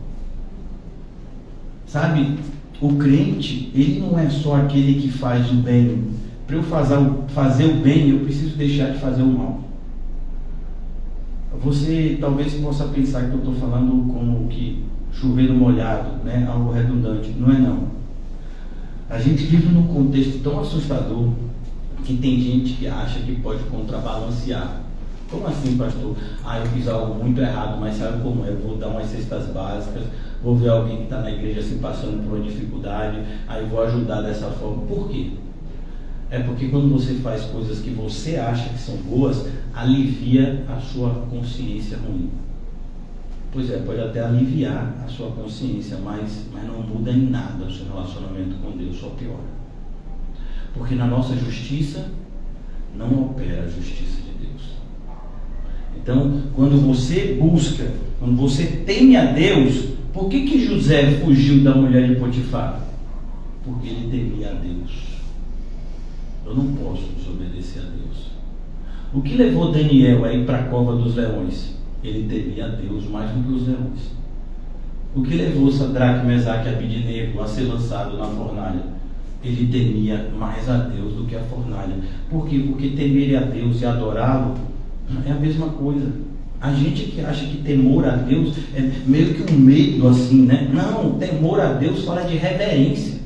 Sabe, o crente, ele não é só aquele que faz o bem. Para eu fazer o bem, eu preciso deixar de fazer o mal. Você talvez possa pensar que eu estou falando como que chover no molhado, né? Algo redundante. Não é não. A gente vive num contexto tão assustador que tem gente que acha que pode contrabalancear. Como assim, pastor? Eu fiz algo muito errado, mas sabe como é? Eu vou dar umas cestas básicas, vou ver alguém que está na igreja assim, passando por uma dificuldade, aí vou ajudar dessa forma. Por quê? É porque quando você faz coisas que você acha que são boas, alivia a sua consciência ruim. Pois é, pode até aliviar a sua consciência, mas não muda em nada o seu relacionamento com Deus, só piora. Porque na nossa justiça não opera a justiça de Deus. Então, quando você busca, quando você teme a Deus, por que José fugiu da mulher de Potifar? Porque ele temia a Deus. Eu não posso desobedecer a Deus. O que levou Daniel a ir para a cova dos leões? Ele temia a Deus mais do que os leões. O que levou Sadraque, Mesaque e Abidnego a ser lançado na fornalha? Ele temia mais a Deus do que a fornalha. Por quê? Porque temer a Deus e adorá-lo é a mesma coisa. A gente que acha que temor a Deus é meio que um medo assim, né? Não, temor a Deus fala de reverência.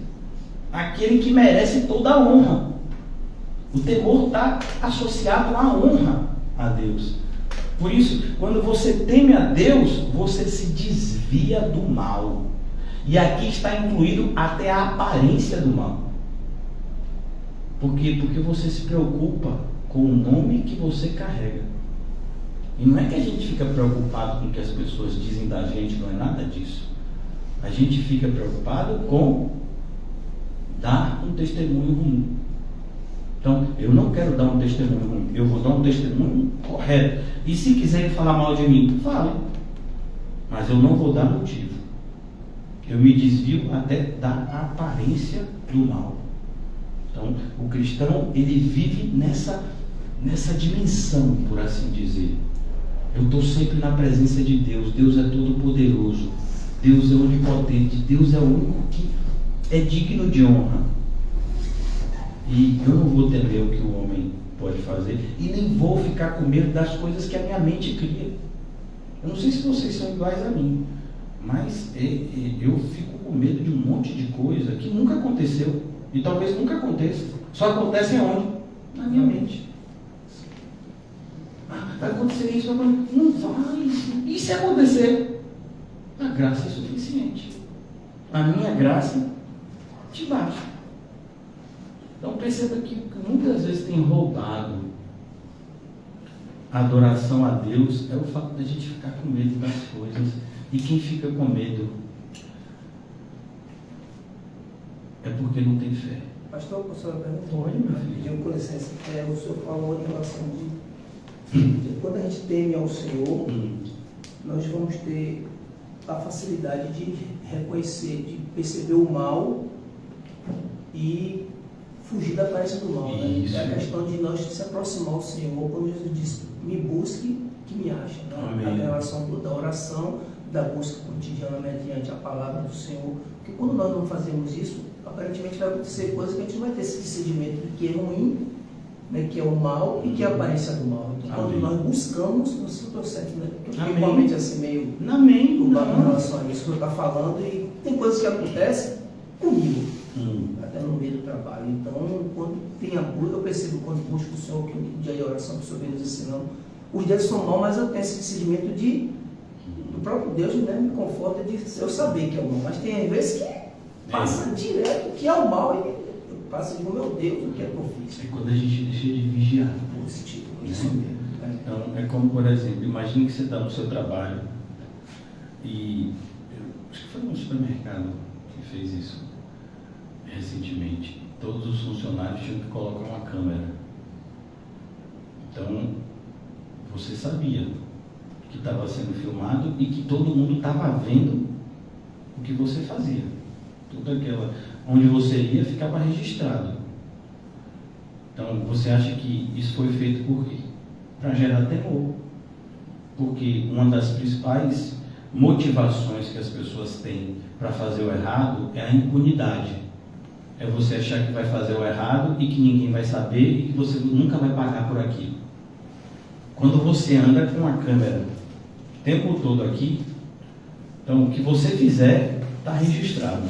Aquele que merece toda a honra. O temor está associado à honra a Deus. Por isso, quando você teme a Deus, você se desvia do mal. E aqui está incluído até a aparência do mal. Por quê? Porque você se preocupa com o nome que você carrega. E não é que a gente fica preocupado com o que as pessoas dizem da gente, não é nada disso. A gente fica preocupado com dar um testemunho ruim. Então, eu não quero dar um testemunho ruim, eu vou dar um testemunho correto. E se quiserem falar mal de mim, falem. Mas eu não vou dar motivo. Eu me desvio até da aparência do mal. Então, o cristão, ele vive nessa dimensão, por assim dizer. Eu estou sempre na presença de Deus. Deus é todo poderoso. Deus é onipotente. Deus é o único que é digno de honra. E eu não vou temer o que o homem pode fazer. E nem vou ficar com medo das coisas que a minha mente cria. Eu não sei se vocês são iguais a mim. Mas eu fico com medo de um monte de coisa que nunca aconteceu. E talvez nunca aconteça. Só acontece onde? Na minha mente. Vai acontecer isso, não vai. E se acontecer? A graça é suficiente. A minha graça te basta. Então perceba que muitas vezes tem roubado a adoração a Deus é o fato da gente ficar com medo das coisas. E quem fica com medo é porque não tem fé. Pastor, posso fazer uma pergunta? Pode, meu filho. Pediu com licença. O senhor falou em relação de quando a gente teme ao Senhor, nós vamos ter a facilidade de reconhecer, de perceber o mal e fugir da aparência do mal. Né? É a questão de nós se aproximar ao Senhor, quando Jesus diz, me busque, que me acha. Né? A relação da oração, da busca cotidiana mediante a palavra do Senhor. Porque quando nós não fazemos isso, aparentemente vai acontecer coisas que a gente não vai ter esse discernimento do que é ruim, né, que é o mal e que é a aparência do mal. Então, quando nós buscamos, você está certo, né? Porque eu fico igualmente assim meio em relação a isso que eu estou falando, e tem coisas que acontecem comigo, até no meio do trabalho. Então, quando tem a busca, eu percebo quando busco o Senhor, que o dia de oração que o Senhor vem nos ensinando, os dias são maus, mas eu tenho esse discernimento do próprio Deus, né, me conforta de eu saber que é o mal. Mas tem vezes que passa direto que é o mal e passa de meu Deus, o que é que eu fiz? É quando a gente deixa de vigiar. Positivo, isso mesmo. Então, é como, por exemplo, imagine que você está no seu trabalho e acho que foi um supermercado que fez isso recentemente. Todos os funcionários tinham que colocar uma câmera. Então, você sabia que estava sendo filmado e que todo mundo estava vendo o que você fazia. Tudo aquela, onde você ia, ficava registrado. Então, você acha que isso foi feito por quê? Para gerar temor. Porque uma das principais motivações que as pessoas têm para fazer o errado é a impunidade. É você achar que vai fazer o errado e que ninguém vai saber e que você nunca vai pagar por aquilo. Quando você anda com a câmera o tempo todo aqui, então o que você fizer está registrado.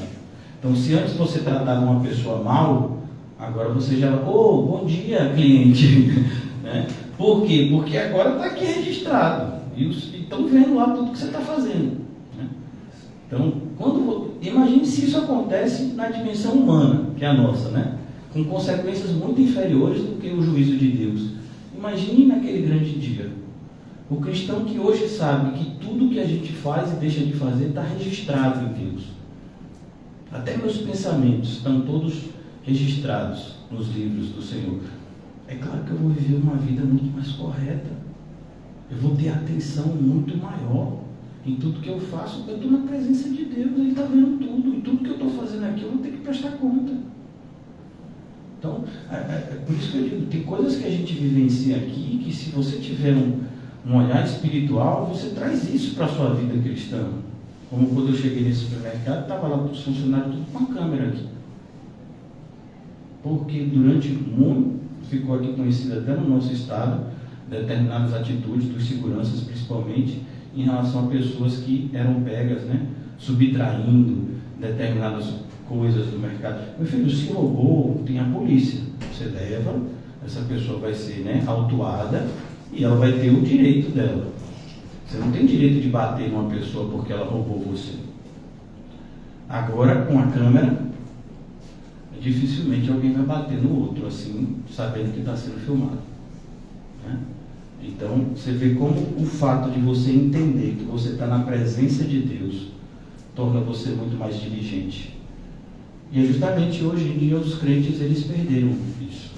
Então, se antes você tratava uma pessoa mal, agora você já... bom dia, cliente. Né? Por quê? Porque agora está aqui registrado. E estão vendo lá tudo que você está fazendo. Né? Então, imagine se isso acontece na dimensão humana, que é a nossa, né? Com consequências muito inferiores do que o juízo de Deus. Imagine naquele grande dia. O cristão que hoje sabe que tudo que a gente faz e deixa de fazer está registrado em Deus. Até meus pensamentos estão todos registrados nos livros do Senhor. É claro que eu vou viver uma vida muito mais correta. Eu vou ter atenção muito maior em tudo que eu faço, porque eu estou na presença de Deus. Ele está vendo tudo. E tudo que eu estou fazendo aqui eu vou ter que prestar conta. Então, por isso que eu digo, tem coisas que a gente vivencia aqui, que se você tiver um olhar espiritual, você traz isso para a sua vida cristã. Como quando eu cheguei nesse supermercado, estava lá os funcionários tudo com a câmera aqui. Porque durante muito, ficou aqui conhecido até no nosso estado, determinadas atitudes dos seguranças, principalmente, em relação a pessoas que eram pegas, né, subtraindo determinadas coisas do mercado. Meu filho, se roubou, tem a polícia. Você leva, essa pessoa vai ser, né, autuada e ela vai ter o direito dela. Você não tem direito de bater numa pessoa porque ela roubou você. Agora, com a câmera, dificilmente alguém vai bater no outro, assim, sabendo que está sendo filmado. Né? Então, você vê como o fato de você entender que você está na presença de Deus torna você muito mais diligente. E é justamente hoje em dia os crentes, eles perderam isso.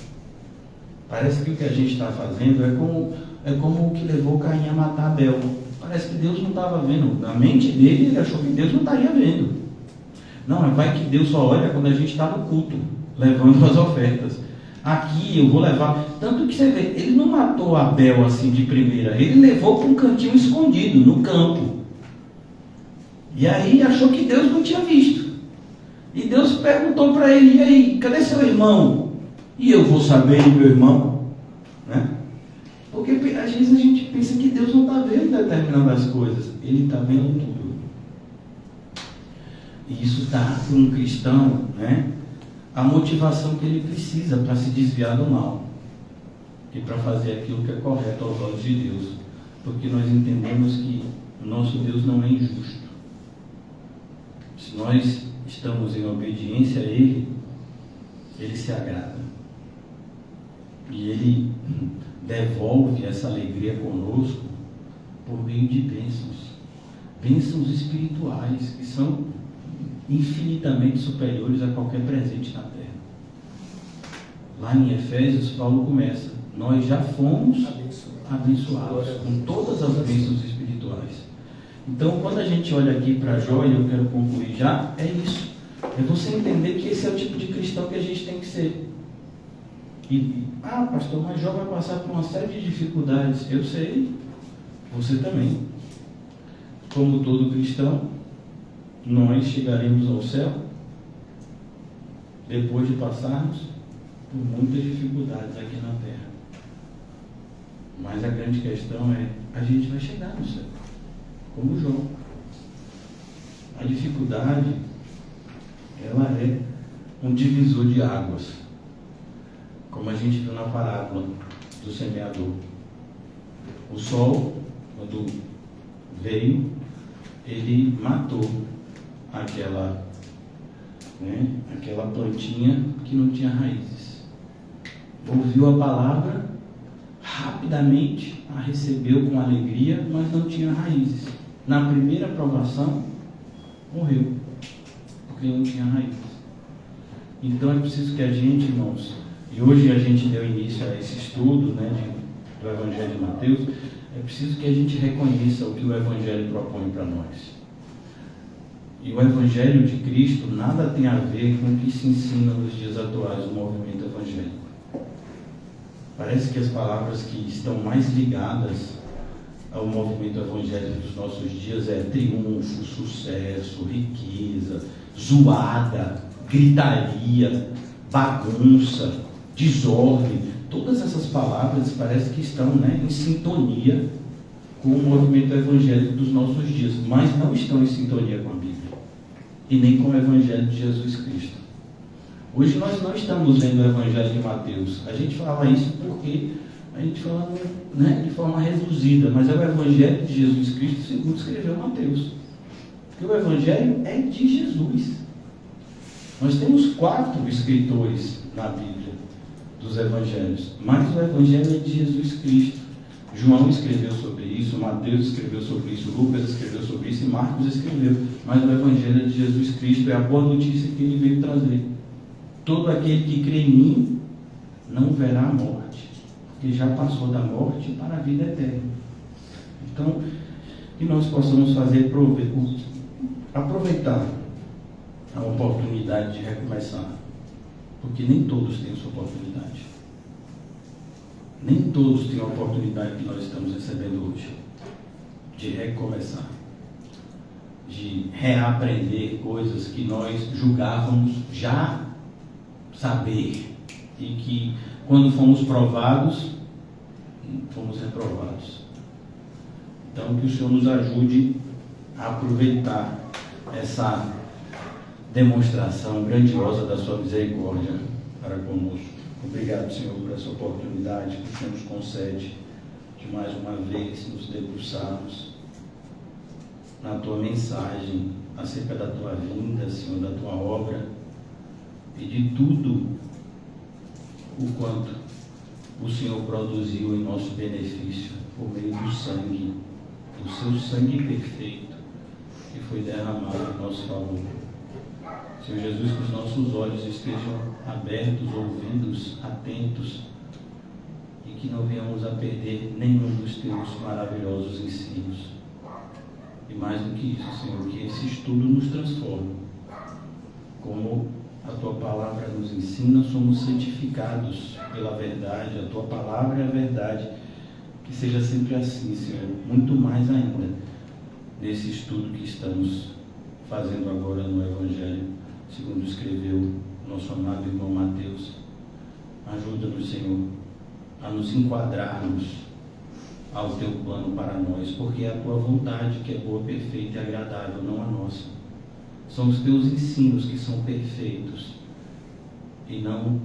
Parece que o que a gente está fazendo é como o que levou Caim a matar Abel. Parece que Deus não estava vendo. Na mente dele, ele achou que Deus não estaria vendo. Não, vai que Deus só olha quando a gente está no culto, levando as ofertas. Aqui eu vou levar. Tanto que você vê, ele não matou Abel assim de primeira, ele levou para um cantinho escondido, no campo. E aí achou que Deus não tinha visto. E Deus perguntou para ele: e aí, cadê seu irmão? E eu vou saber, meu irmão? Né? Porque às vezes a gente pensa que Deus não está vendo determinadas coisas. Ele está vendo tudo. E isso dá para um cristão, né, a motivação que ele precisa para se desviar do mal e para fazer aquilo que é correto aos olhos de Deus, porque nós entendemos que o nosso Deus não é injusto. Se nós estamos em obediência a Ele, Ele se agrada e Ele devolve essa alegria conosco por meio de bênçãos espirituais que são infinitamente superiores a qualquer presente na terra. Lá em Efésios, Paulo começa: nós já fomos abençoados com todas as bênçãos espirituais. Então, quando a gente olha aqui para Jó, e eu quero concluir já, é isso. É você entender que esse é o tipo de cristão que a gente tem que ser. Pastor, mas Jó vai passar por uma série de dificuldades. Eu sei, você também. Como todo cristão, nós chegaremos ao céu depois de passarmos por muitas dificuldades aqui na terra. Mas a grande questão é: a gente vai chegar no céu, como João. A dificuldade, ela é um divisor de águas, como a gente viu na parábola do semeador. O sol, quando veio, ele matou aquela plantinha que não tinha raízes. Ouviu a palavra, rapidamente a recebeu com alegria, mas não tinha raízes. Na primeira provação, morreu, porque não tinha raízes. Então é preciso que a gente, irmãos, e hoje a gente deu início a esse estudo, né, do Evangelho de Mateus, é preciso que a gente reconheça o que o Evangelho propõe para nós. E o Evangelho de Cristo nada tem a ver com o que se ensina nos dias atuais do movimento evangélico. Parece que as palavras que estão mais ligadas ao movimento evangélico dos nossos dias é triunfo, sucesso, riqueza, zoada, gritaria, bagunça, desordem. Todas essas palavras parece que estão, né, em sintonia com o movimento evangélico dos nossos dias, mas não estão em sintonia com a Bíblia e nem com o Evangelho de Jesus Cristo. Hoje nós não estamos lendo o Evangelho de Mateus. A gente fala isso porque a gente fala, né, de forma reduzida, mas é o Evangelho de Jesus Cristo segundo escreveu Mateus. Porque o Evangelho é de Jesus. Nós temos 4 escritores na Bíblia dos Evangelhos, mas o Evangelho é de Jesus Cristo. João escreveu sobre isso, Mateus escreveu sobre isso, Lucas escreveu sobre isso e Marcos escreveu. Mas o Evangelho é de Jesus Cristo, é a boa notícia que ele veio trazer. Todo aquele que crê em mim não verá a morte, porque já passou da morte para a vida eterna. Então, que nós possamos fazer aproveitar a oportunidade de recomeçar, porque nem todos têm essa oportunidade. Nem todos têm a oportunidade que nós estamos recebendo hoje, de recomeçar, de reaprender coisas que nós julgávamos já saber, e que quando fomos provados, fomos reprovados. Então, que o Senhor nos ajude a aproveitar essa demonstração grandiosa da sua misericórdia para conosco. Obrigado, Senhor, por essa oportunidade que o Senhor nos concede de mais uma vez nos debruçarmos na tua mensagem acerca da tua vinda, Senhor, da tua obra e de tudo o quanto o Senhor produziu em nosso benefício por meio do sangue, do seu sangue perfeito que foi derramado em nosso favor. Senhor Jesus, que os nossos olhos estejam abertos, ouvidos, atentos, e que não venhamos a perder nenhum dos teus maravilhosos ensinos. E mais do que isso, Senhor, que esse estudo nos transforme. Como a tua palavra nos ensina, somos santificados pela verdade, a tua palavra é a verdade. Que seja sempre assim, Senhor, muito mais ainda nesse estudo que estamos fazendo agora no Evangelho, segundo escreveu nosso amado irmão Mateus. Ajuda-nos, Senhor, a nos enquadrarmos ao teu plano para nós, porque é a tua vontade que é boa, perfeita e agradável, não a nossa. São os teus ensinos que são perfeitos e não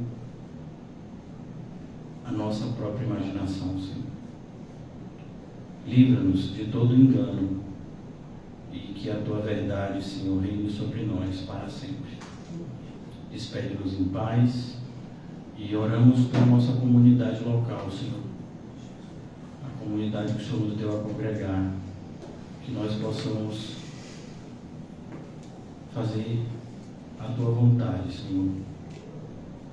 a nossa própria imaginação, Senhor. Livra-nos de todo engano e que a tua verdade, Senhor, reine sobre nós para sempre. Despede-nos em paz e oramos pela nossa comunidade local, Senhor. A comunidade que o Senhor nos deu a congregar. Que nós possamos fazer a tua vontade, Senhor.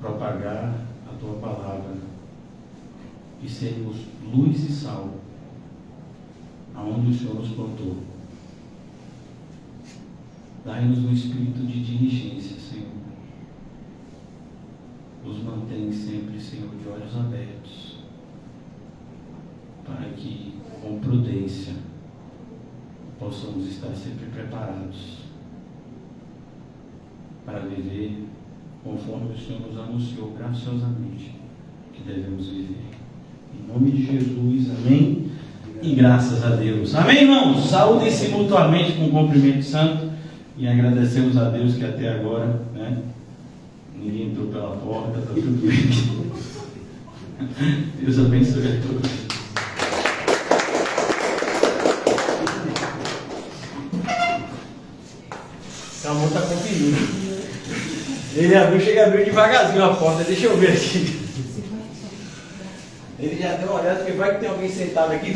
Propagar a tua palavra e sermos luz e sal aonde o Senhor nos plantou. Dai-nos um espírito de diligência, Senhor. Nos mantém sempre, Senhor, de olhos abertos, para que, com prudência, possamos estar sempre preparados para viver conforme o Senhor nos anunciou graciosamente que devemos viver. Em nome de Jesus, amém? E graças a Deus. Amém, irmãos? Saúde-se mutuamente com um cumprimento santo e agradecemos a Deus que até agora, né, ninguém entrou pela porta, está tudo bem. Deus abençoe a todos. O amor está conferindo. Ele abriu, chega a abrir devagarzinho a porta, deixa eu ver aqui. Ele já deu uma olhada, porque vai que tem alguém sentado aqui.